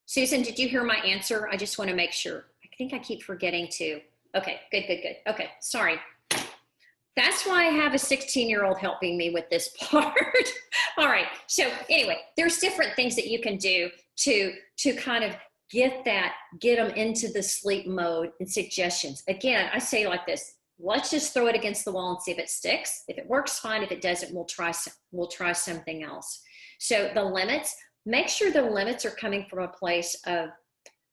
Susan, did you hear my answer? I just want to make sure. I think I keep forgetting to. Okay, good. Okay, sorry. That's why I have a 16-year-old helping me with this part. All right, so anyway, there's different things that you can do to kind of get them into the sleep mode and suggestions. Again, I say like this, let's just throw it against the wall and see if it sticks. If it works, fine. If it doesn't, we'll try something else. So the limits, make sure the limits are coming from a place of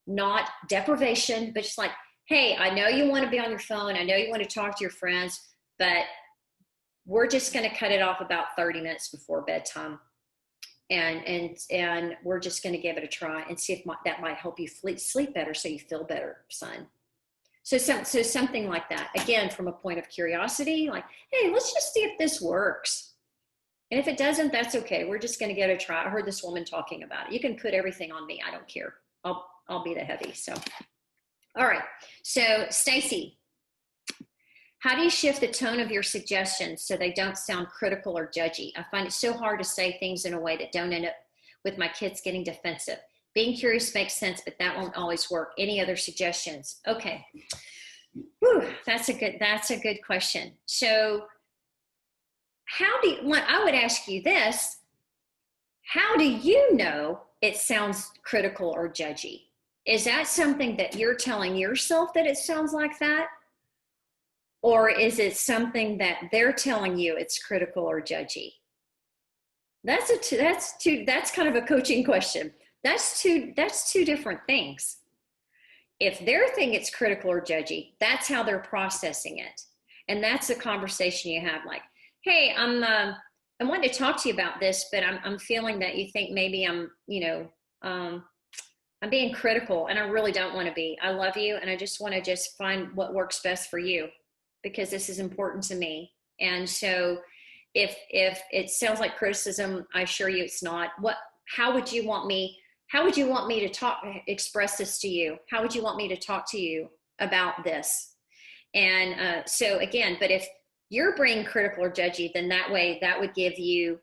not deprivation, but just like, hey, I know you want to be on your phone. I know you want to talk to your friends, but we're just going to cut it off about 30 minutes before bedtime. And we're just going to give it a try and see if that might help you sleep better so you feel better, son. So something like that. Again, from a point of curiosity, like, hey, let's just see if this works. And if it doesn't, that's okay. We're just going to give it a try. I heard this woman talking about it. You can put everything on me. I don't care. I'll be the heavy. So, all right. So Stacy, how do you shift the tone of your suggestions so they don't sound critical or judgy? I find it so hard to say things in a way that don't end up with my kids getting defensive. Being curious makes sense, but that won't always work. Any other suggestions? Okay. Whew, that's a good question. So I would ask you this, how do you know it sounds critical or judgy? Is that something that you're telling yourself that it sounds like that? Or is it something that they're telling you it's critical or judgy? That's kind of a coaching question. That's two different things. If they're thinking it's critical or judgy, that's how they're processing it. And that's the conversation you have, like, hey, I wanted to talk to you about this, but I'm feeling that you think maybe I'm being critical, and I really don't want to be. I love you, and I just want to find what works best for you, because this is important to me. And so if it sounds like criticism, I assure you it's not. How would you want me to express this to you? How would you want me to talk to you about this? And so again, but if you're being critical or judgy, then that would give you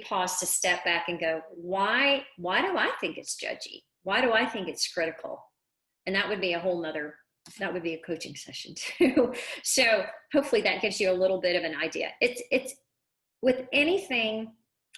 pause to step back and go, why do I think it's judgy? Why do I think it's critical? And that would be a coaching session too. So hopefully that gives you a little bit of an idea. It's with anything,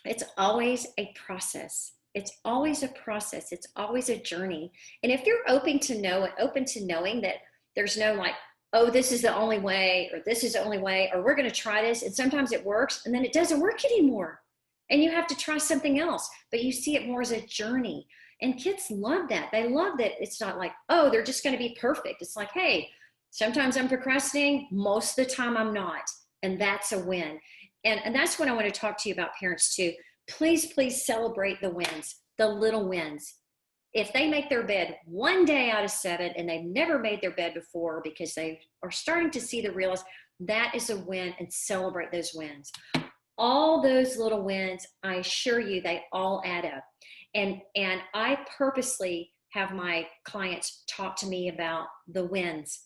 it's always a process. It's always a process. It's always a journey. And if you're open to knowing that there's no like, oh, this is the only way, or this is the only way, or we're going to try this. And sometimes it works and then it doesn't work anymore. And you have to try something else, but you see it more as a journey. And kids love that. They love that it's not like, oh, they're just going to be perfect. It's like, hey, sometimes I'm procrastinating. Most of the time I'm not. And that's a win. And that's what I want to talk to you about, parents, too. Please, please celebrate the wins, the little wins. If they make their bed one day out of 7 and they've never made their bed before because they are starting to see the realize that is a win, and celebrate those wins. All those little wins, I assure you, they all add up. And I purposely have my clients talk to me about the wins.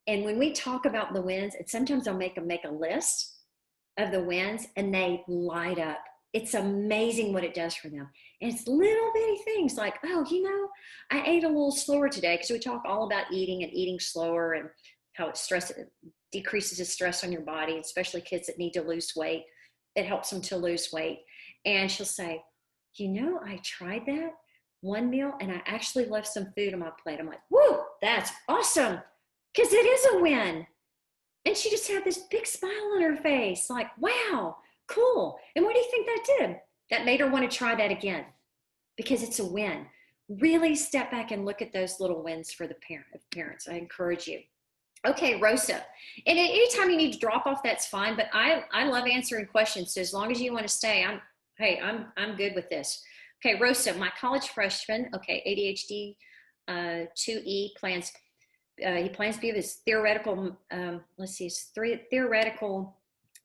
And when we talk about the wins, and sometimes I'll make them make a list of the wins, and they light up. It's amazing what it does for them. And it's little bitty things like, oh, you know, I ate a little slower today, because we talk all about eating and eating slower and how it decreases the stress on your body, especially kids that need to lose weight. It helps them to lose weight. And she'll say, you know, I tried that one meal and I actually left some food on my plate. I'm like, whoa, that's awesome, because it is a win. And she just had this big smile on her face, like, wow, cool. And what do you think that did? That made her want to try that again, because it's a win. Really step back and look at those little wins for the parents. I encourage you. Okay, Rosa. And anytime you need to drop off, that's fine. But I love answering questions. So as long as you want to stay, I'm good with this. Okay, Rosa, my college freshman. Okay, ADHD, 2E plans. He plans to be his theoretical. His theoretical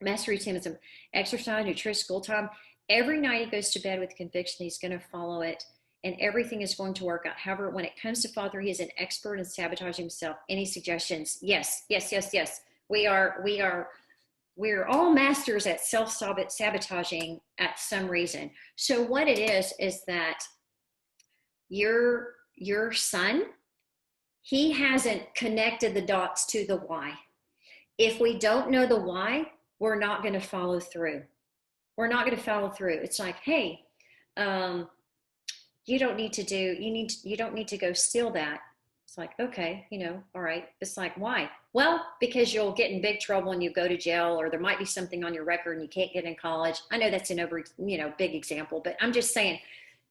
mastery routine is exercise, nutrition, school time. Every night he goes to bed with the conviction he's going to follow it, and everything is going to work out. However, when it comes to father, he is an expert in sabotaging himself. Any suggestions? Yes. We're all masters at self-sabotaging at some reason. So what it is that your son, he hasn't connected the dots to the why. If we don't know the why, we're not going to follow through. We're not going to follow through. It's like, hey, you don't need to go steal that. It's like, okay, all right. It's like, why? Well, because you'll get in big trouble and you go to jail, or there might be something on your record and you can't get in college. I know that's an big example, but I'm just saying,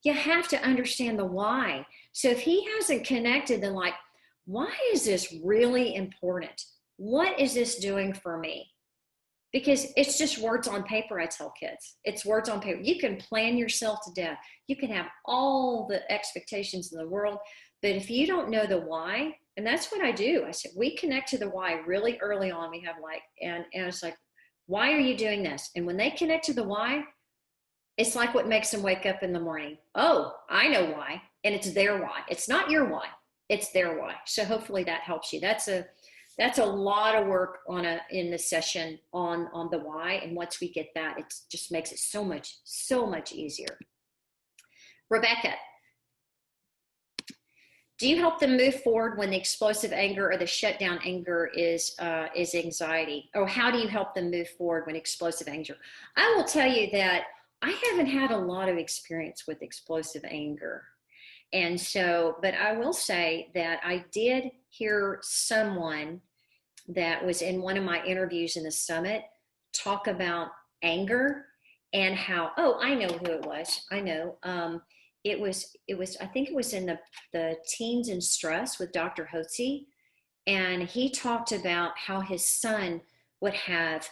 you have to understand the why. So if he hasn't connected, then like, why is this really important? What is this doing for me? Because it's just words on paper, I tell kids. It's words on paper. You can plan yourself to death. You can have all the expectations in the world, but if you don't know the why, and that's what I do. I said, we connect to the why really early on. We have and it's like, why are you doing this? And when they connect to the why, it's like what makes them wake up in the morning. Oh, I know why. And it's their why. It's not your why. It's their why. So hopefully that helps you. That's a lot of work in the session on the why. And once we get that, it just makes it so much easier. Rebecca, do you help them move forward when the explosive anger or the shutdown anger is anxiety? Or how do you help them move forward when explosive anger? I will tell you that I haven't had a lot of experience with explosive anger. And so, but I will say that I did hear someone that was in one of my interviews in the summit talk about anger and how, oh, I know who it was. I know. It was, I think it was in the Teens and Stress with Dr. Hotze. And he talked about how his son would have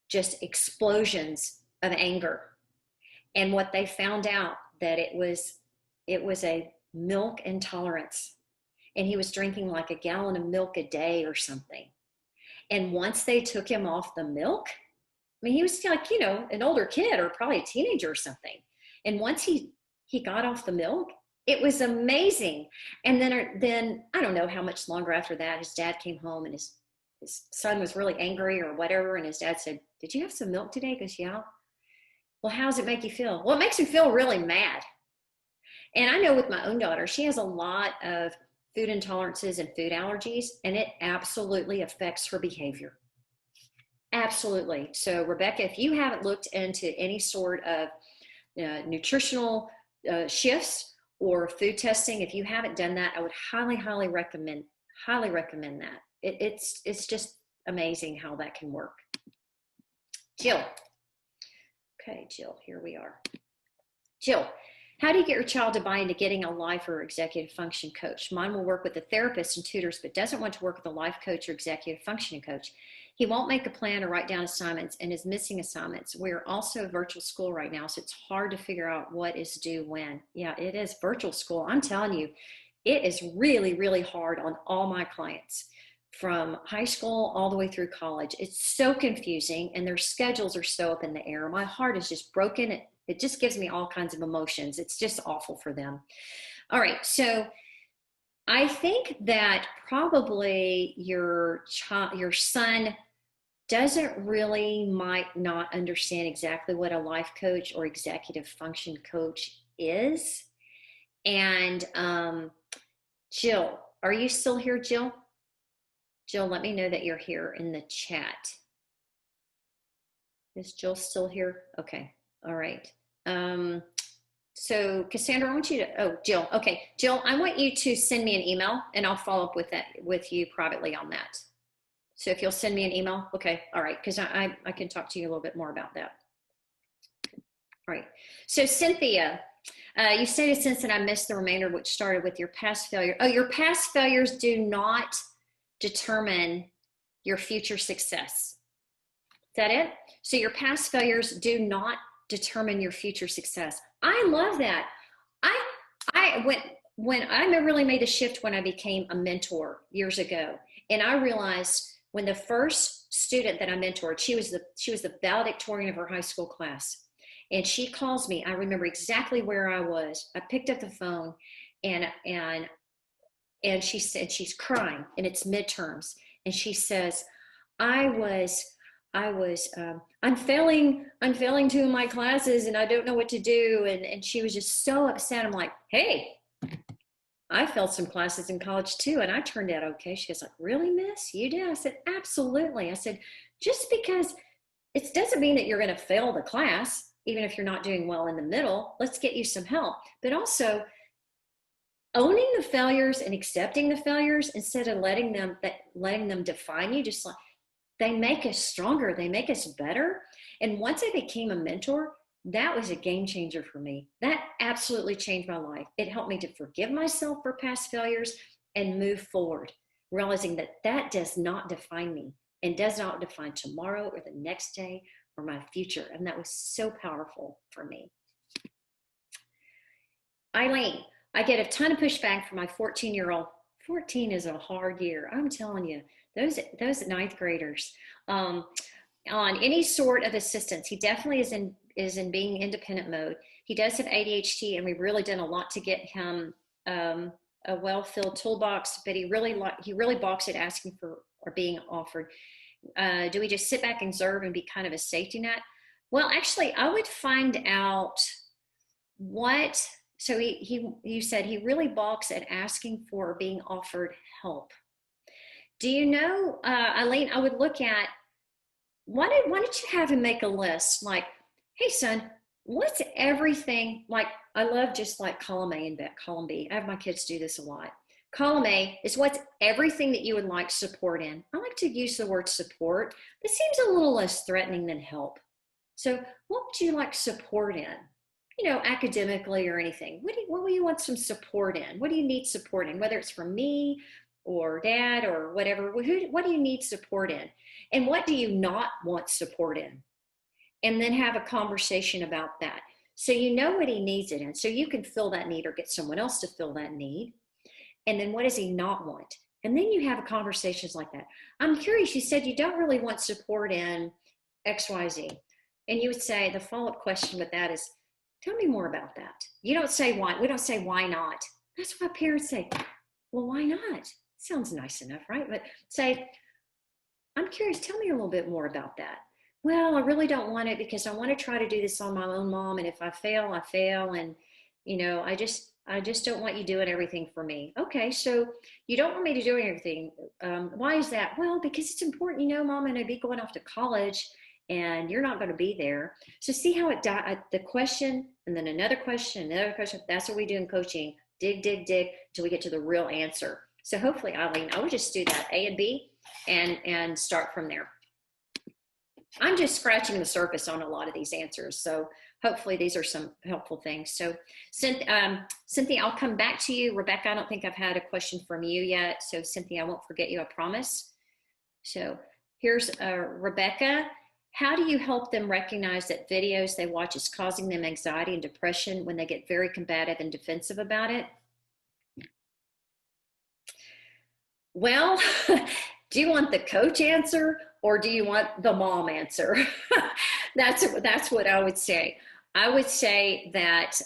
just explosions of anger. And what they found out that it was a milk intolerance. And he was drinking like a gallon of milk a day or something. And once they took him off the milk, I mean, he was like, an older kid or probably a teenager or something. And once he got off the milk, it was amazing. And then I don't know how much longer after that, his dad came home and his son was really angry or whatever. And his dad said, did you have some milk today? He goes, yeah. Well, how does it make you feel? Well, it makes me feel really mad. And I know with my own daughter, she has a lot of food intolerances and food allergies, and it absolutely affects her behavior. Absolutely. So Rebecca, if you haven't looked into any sort of nutritional shifts or food testing, if you haven't done that, I would highly recommend that. It's just amazing how that can work. Jill. Okay, Jill, here we are. Jill, How do you get your child to buy into getting a life or executive function coach? Mine will work with a therapist and tutors, but doesn't want to work with a life coach or executive functioning coach. He won't make a plan or write down assignments and is missing assignments. We're also a virtual school right now, so it's hard to figure out what is due when. Yeah, it is virtual school. I'm telling you, it is really, really hard on all my clients from high school all the way through college. It's so confusing and their schedules are so up in the air. My heart is just broken. It just gives me all kinds of emotions. It's just awful for them. All right, so I think that probably your son might not understand exactly what a life coach or executive function coach is. And Jill, are you still here, Jill? Jill, let me know that you're here in the chat. Is Jill still here? Okay, all right. So Cassandra, I want you to, Jill, okay. Jill, I want you to send me an email and I'll follow up with you privately on that. So if you'll send me an email, okay, all right, because I can talk to you a little bit more about that. All right, so Cynthia, you stated since that I missed the remainder which started with your past failure. Oh, your past failures do not determine your future success. Is that it? So your past failures do not determine your future success. I love that. When I really made the shift when I became a mentor years ago, and I realized when the first student that I mentored, she was the valedictorian of her high school class, and she calls me. I remember exactly where I was. I picked up the phone, and she said she's crying, and it's midterms, and she says, I'm failing two of my classes and I don't know what to do. And she was just so upset. I'm like, hey, I failed some classes in college too, and I turned out okay. She was like, really, miss? You did? I said, absolutely. I said, just because it doesn't mean that you're going to fail the class, even if you're not doing well in the middle. Let's get you some help. But also owning the failures and accepting the failures instead of letting them define you, just like, they make us stronger. They make us better. And once I became a mentor, that was a game changer for me. That absolutely changed my life. It helped me to forgive myself for past failures and move forward, realizing that that does not define me and does not define tomorrow or the next day or my future. And that was so powerful for me. Eileen, I get a ton of pushback from my 14-year-old. 14 is a hard year. I'm telling you, those ninth graders, on any sort of assistance. He definitely is in being independent mode. He does have ADHD, and we've really done a lot to get him a well-filled toolbox, but he really balks at asking for or being offered. Do we just sit back and observe and be kind of a safety net? Well, actually, I would find out what. So you said he really balks at asking for or being offered help. Do you know, Eileen, I would look at, why don't you have him make a list like, hey son, what's everything, like I love just like column A and column B. I have my kids do this a lot. Column A is what's everything that you would like support in. I like to use the word support. This seems a little less threatening than help. So what would you like support in? You know, academically or anything. What do you want some support in? What do you need support in? Whether it's from me or dad or whatever, what do you need support in? And what do you not want support in? And then have a conversation about that. So you know what he needs it in. So you can fill that need or get someone else to fill that need. And then what does he not want? And then you have conversations like that. I'm curious, you said you don't really want support in XYZ. And you would say, the follow-up question with that is, tell me more about that. You don't say why. We don't say why not. That's why parents say, well, why not? Sounds nice enough, right? But say, I'm curious, tell me a little bit more about that. Well, I really don't want it because I want to try to do this on my own, Mom. And if I fail, I fail. And, you know, I just don't want you doing everything for me. Okay, so you don't want me to do everything. Why is that? Well, because it's important, you know, Mom, and I'd be going off to college and you're not going to be there. So see how the question and then another question, another question. That's what we do in coaching. Dig, dig, dig till we get to the real answer. So hopefully, Eileen, I would just do that A and B and start from there. I'm just scratching the surface on a lot of these answers. So hopefully these are some helpful things. So Cynthia, I'll come back to you. Rebecca, I don't think I've had a question from you yet. So Cynthia, I won't forget you, I promise. So here's Rebecca. How do you help them recognize that videos they watch is causing them anxiety and depression when they get very combative and defensive about it? Well, do you want the coach answer or do you want the mom answer? That's what I would say. I would say that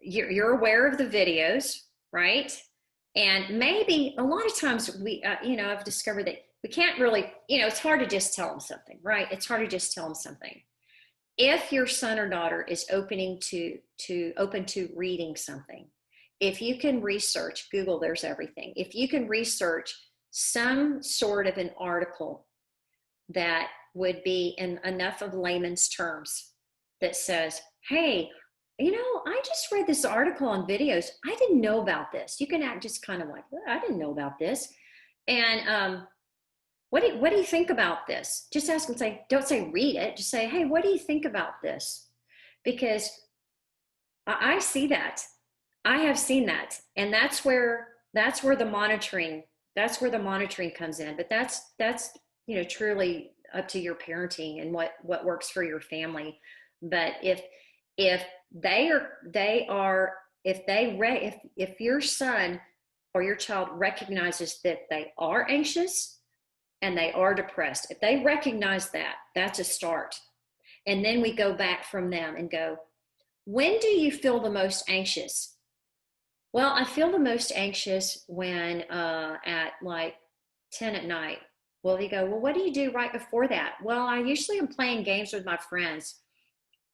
you're aware of the videos, right? And maybe a lot of times we, I've discovered that we can't really, it's hard to just tell them something, right? It's hard to just tell them something. If your son or daughter is open to reading something, if you can research, Google, there's everything. If you can research some sort of an article that would be in enough of layman's terms that says, hey, I just read this article on videos. I didn't know about this. You can act just kind of like, I didn't know about this. And what do you think about this? Just ask them, don't say read it. Just say, hey, what do you think about this? Because I see that. I have seen that. And that's where the monitoring comes in. But that's truly up to your parenting and what works for your family. But if your son or your child recognizes that they are anxious and they are depressed, if they recognize that, that's a start. And then we go back from them and go, when do you feel the most anxious? Well, I feel the most anxious when at like 10 at night. Well, you go, well, what do you do right before that? Well, I usually am playing games with my friends.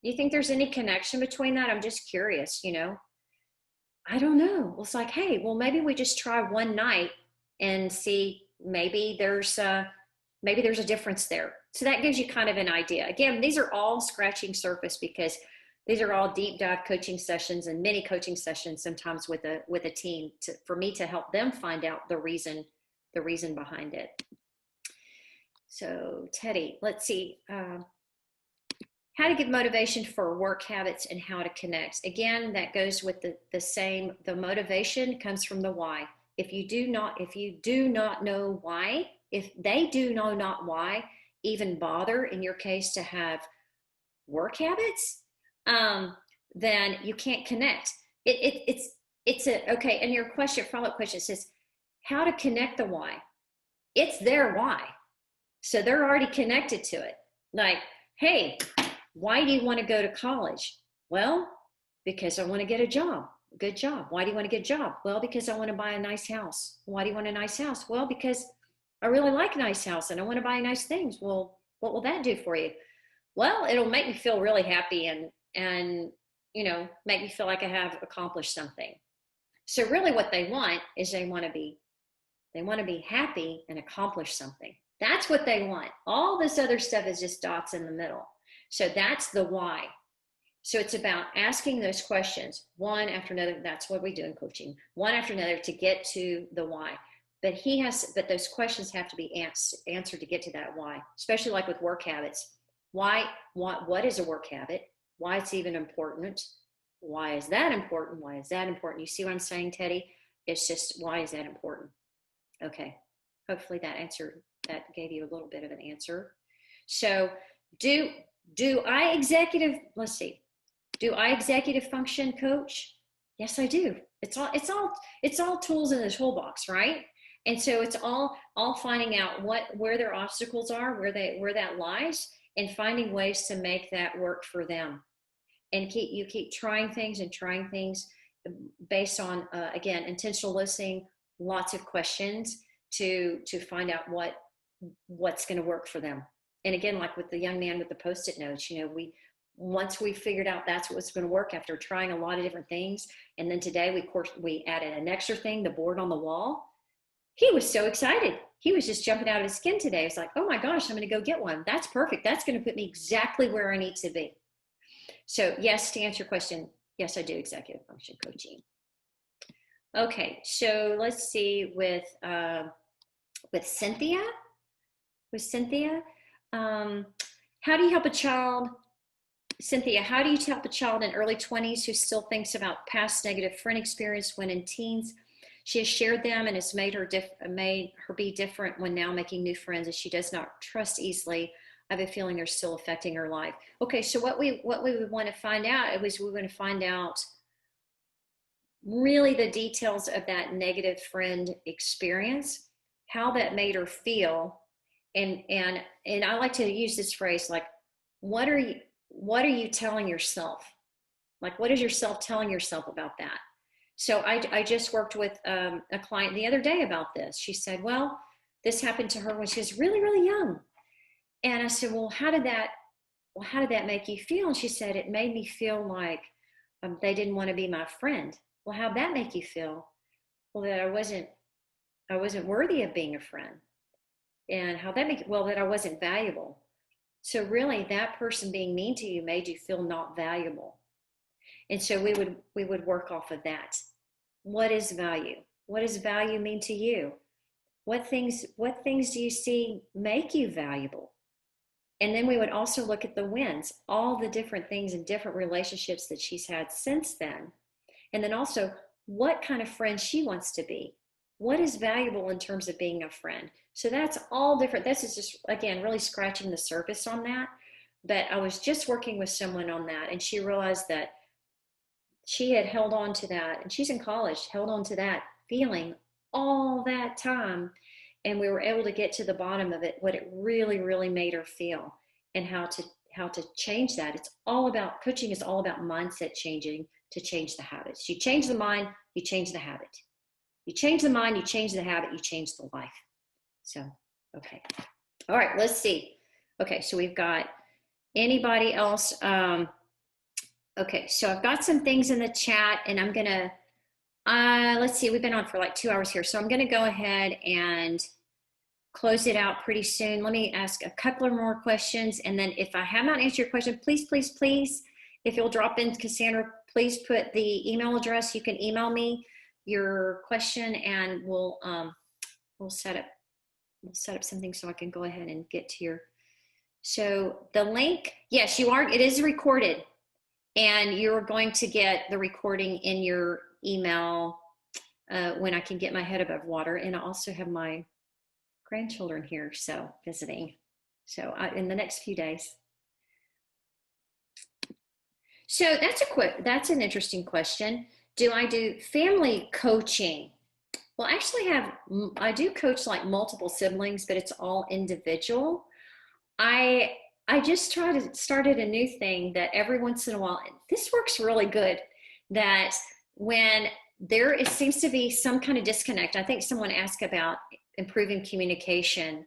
Do you think there's any connection between that? I'm just curious, I don't know. Well, it's like, hey, well, maybe we just try one night and see, maybe there's a difference there. So that gives you kind of an idea. Again, these are all scratching surface because these are all deep dive coaching sessions and mini coaching sessions, sometimes with a team for me to help them find out the reason behind it. So Teddy, let's see. How to give motivation for work habits and how to connect. Again, that goes with the same. The motivation comes from the why. If you do not know why, if they do know not why, even bother in your case to have work habits, then you can't connect. Okay. And your follow-up question says how to connect the why. It's their why, so they're already connected to it. Like, hey, why do you want to go to college? Well, because I want to get a job. Good job. Why do you want to get a job? Well, because I want to buy a nice house. Why do you want a nice house? Well, because I really like a nice house and I want to buy nice things. Well, what will that do for you? Well, it'll make me feel really happy and make me feel like I have accomplished something. So really what they want is they want to be happy and accomplish something. That's what they want. All this other stuff is just dots in the middle. So that's the why. So it's about asking those questions one after another. That's what we do in coaching, one after another to get to the why. But those questions have to be answered to get to that why, especially like with work habits. Why, what is a work habit? Why it's even important? Why is that important? Why is that important? You see what I'm saying, Teddy? It's just, why is that important? Okay. Hopefully that gave you a little bit of an answer. So do I executive function coach? Yes, I do. It's all tools in the toolbox, right? And so it's all finding out where their obstacles are, where that lies, and finding ways to make that work for them. And keep trying things based on again, intentional listening, lots of questions to find out what's going to work for them. And again, like with the young man with the Post-it notes, once we figured out that's what's going to work after trying a lot of different things, and then today we added an extra thing, the board on the wall. He was so excited. He was just jumping out of his skin today. It's like, oh my gosh, I'm going to go get one. That's perfect. That's going to put me exactly where I need to be. So yes, to answer your question, yes, I do executive function coaching. Okay, so let's see with Cynthia. How do you help a child Cynthia, how do you help a child in early 20s who still thinks about past negative friend experience when in teens? She has shared them and has made her be different when now making new friends, as she does not trust easily. I have a feeling they're still affecting her life. Okay, so what we would want to find out is we want to find out really the details of that negative friend experience, how that made her feel, and I like to use this phrase like, what are you telling yourself? Like, what is yourself telling yourself about that? So I just worked with a client the other day about this. She said, well, this happened to her when she was really, really young. And I said, well, how did that make you feel? And she said, it made me feel like they didn't want to be my friend. Well, how'd that make you feel? Well, that I wasn't worthy of being a friend. And how that make, well, that I wasn't valuable. So really that person being mean to you made you feel not valuable. And so we would work off of that. What is value? What does value mean to you? What things do you see make you valuable? And then we would also look at the wins, all the different things and different relationships that she's had since then. And then also what kind of friend she wants to be. What is valuable in terms of being a friend? So that's all different. This is just, again, really scratching the surface on that. But I was just working with someone on that, and she realized that she had held on to that, and she's in college, held on to that feeling all that time. And we were able to get to the bottom of it, what it really, really made her feel, and how to change that. It's all about, coaching is all about mindset changing to change the habits. You change the mind, you change the habit. You change the mind, you change the habit, you change the life. So, okay. All right, let's see. Okay, so we've got anybody else? Okay, so I've got some things in the chat, and I'm gonna, let's see, we've been on for like 2 hours here. So I'm gonna go ahead and close it out pretty soon. Let me ask a couple of more questions. And then if I have not answered your question, please, please, please, if you'll drop in, Cassandra, please put the email address. You can email me your question, and we'll set up something so I can go ahead and get to your, so the link, yes, it is recorded, and you're going to get the recording in your email when I can get my head above water. And I also have my grandchildren here, so visiting, so in the next few days. So that's an interesting question. Do I do family coaching? Well, actually I do coach like multiple siblings, but it's all individual. I just started a new thing that every once in a while, this works really good, that when seems to be some kind of disconnect. I think someone asked about improving communication.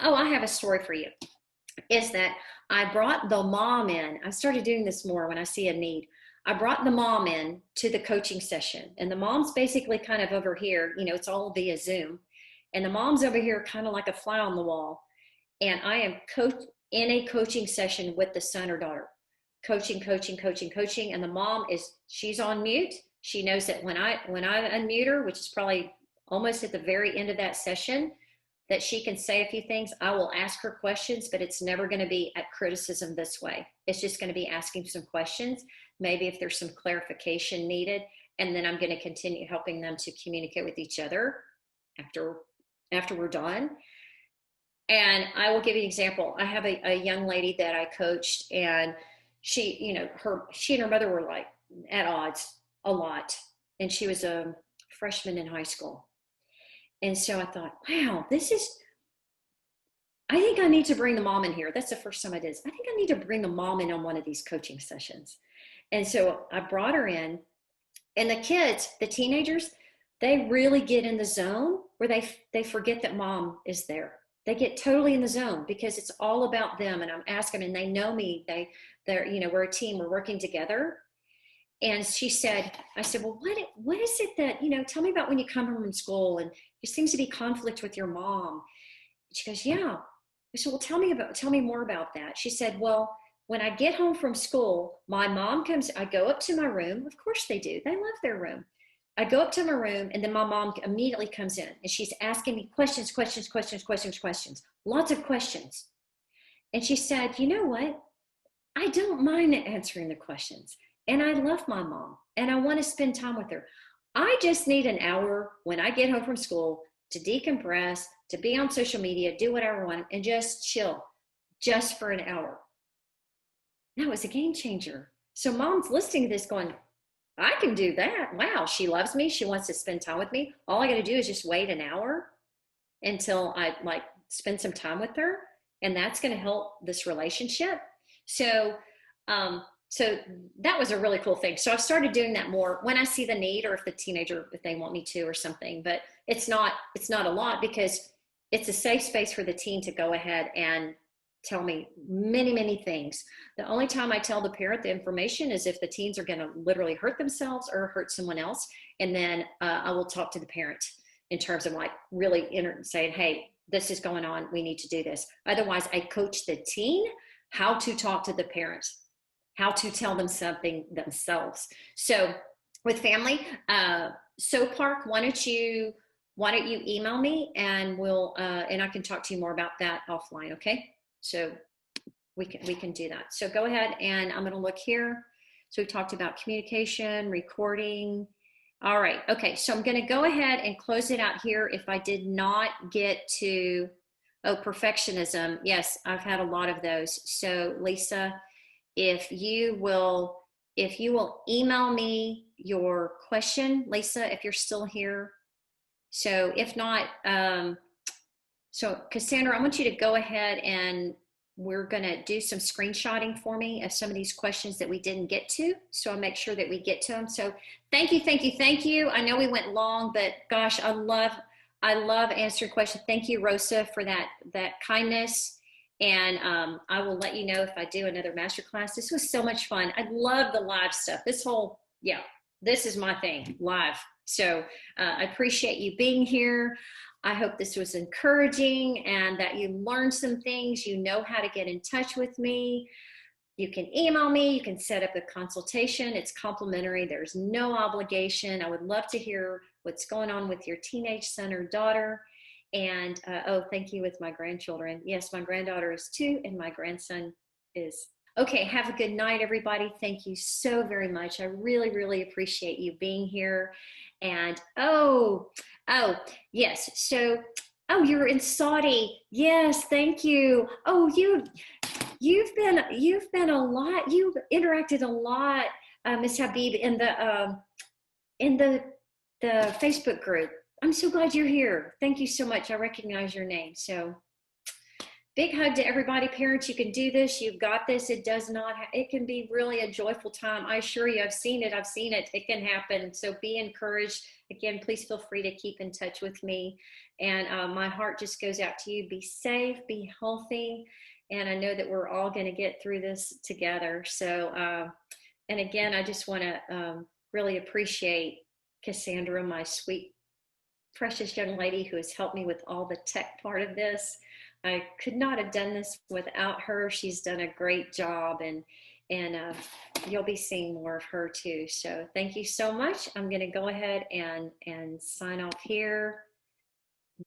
Oh, I have a story for you. Is that I brought the mom in. I started doing this more when I see a need. I brought the mom in to the coaching session, and the mom's basically kind of over here, it's all via Zoom. And the mom's over here kind of like a fly on the wall. And I am in a coaching session with the son or daughter, coaching. And the mom she's on mute. She knows that when I unmute her, which is probably almost at the very end of that session, that she can say a few things. I will ask her questions, but it's never going to be at criticism this way. It's just going to be asking some questions, maybe if there's some clarification needed, and then I'm going to continue helping them to communicate with each other after we're done. And I will give you an example. I have a young lady that I coached, and she and her mother were like at odds a lot, and she was a freshman in high school. And so I thought, wow, I think I need to bring the mom in here. That's the first time I did this. I think I need to bring the mom in on one of these coaching sessions. And so I brought her in, and the kids, the teenagers, they really get in the zone where they forget that mom is there. They get totally in the zone because it's all about them. And I'm asking them, and they know me. They're we're a team. We're working together. And I said, well, what is it that, tell me about when you come home from school and there seems to be conflict with your mom. She goes, yeah. I said, well, tell me more about that. She said, well, when I get home from school, my mom comes, I go up to my room. Of course they do. They love their room. I go up to my room, and then my mom immediately comes in, and she's asking me questions, lots of questions. And she said, you know what? I don't mind answering the questions. And I love my mom and I want to spend time with her. I just need an hour when I get home from school to decompress, to be on social media, do whatever I want, and just chill just for an hour. That was a game changer. So mom's listening to this going, I can do that. Wow, she loves me. She wants to spend time with me. All I got to do is just wait an hour until I like spend some time with her. And that's going to help this relationship. So, so that was a really cool thing. So I've started doing that more when I see the need, or if the teenager, if they want me to, or something. But it's not a lot, because it's a safe space for the teen to go ahead and tell me many things. The only time I tell the parent the information is if the teens are going to literally hurt themselves or hurt someone else, and then I will talk to the parent in terms of like really saying, hey, this is going on, we need to do this. Otherwise, I coach the teen how to talk to the parents, how to tell them something themselves. So with family, so Park, why don't you email me, and we'll and I can talk to you more about that offline, okay? So we can do that. So go ahead, and I'm going to look here. So we talked about communication, recording. All right. Okay. So I'm going to go ahead and close it out here. If I did not get to, oh, perfectionism. Yes, I've had a lot of those. So Lisa, if you will email me your question, Lisa, if you're still here. So if not, so Cassandra, I want you to go ahead, and we're going to do some screenshotting for me of some of these questions that we didn't get to. So I'll make sure that we get to them. So thank you. I know we went long, but gosh, I love answering questions. Thank you, Rosa, for that kindness. And I will let you know if I do another masterclass. This was so much fun. I love the live stuff. This is my thing, live. So I appreciate you being here. I hope this was encouraging and that you learned some things. You know how to get in touch with me. You can email me. You can set up a consultation. It's complimentary. There's no obligation. I would love to hear what's going on with your teenage son or daughter. And oh, thank you with my grandchildren. Yes, my granddaughter is 2 and my grandson is. Okay, have a good night, everybody. Thank you so very much. I really appreciate you being here. And oh, yes. So, oh, you're in Saudi. Yes, thank you. Oh, you've been a lot. You've interacted a lot, Ms. Habib, in the Facebook group. I'm so glad you're here. Thank you so much. I recognize your name. So big hug to everybody. Parents, you can do this. You've got this. It can be really a joyful time. I assure you, I've seen it. It can happen. So be encouraged. Again, please feel free to keep in touch with me. And my heart just goes out to you. Be safe, be healthy. And I know that we're all going to get through this together. So, and again, I just want to really appreciate Cassandra, my sweet, precious young lady who has helped me with all the tech part of this. I could not have done this without her. She's done a great job, and you'll be seeing more of her too. So thank you so much. I'm going to go ahead and sign off here.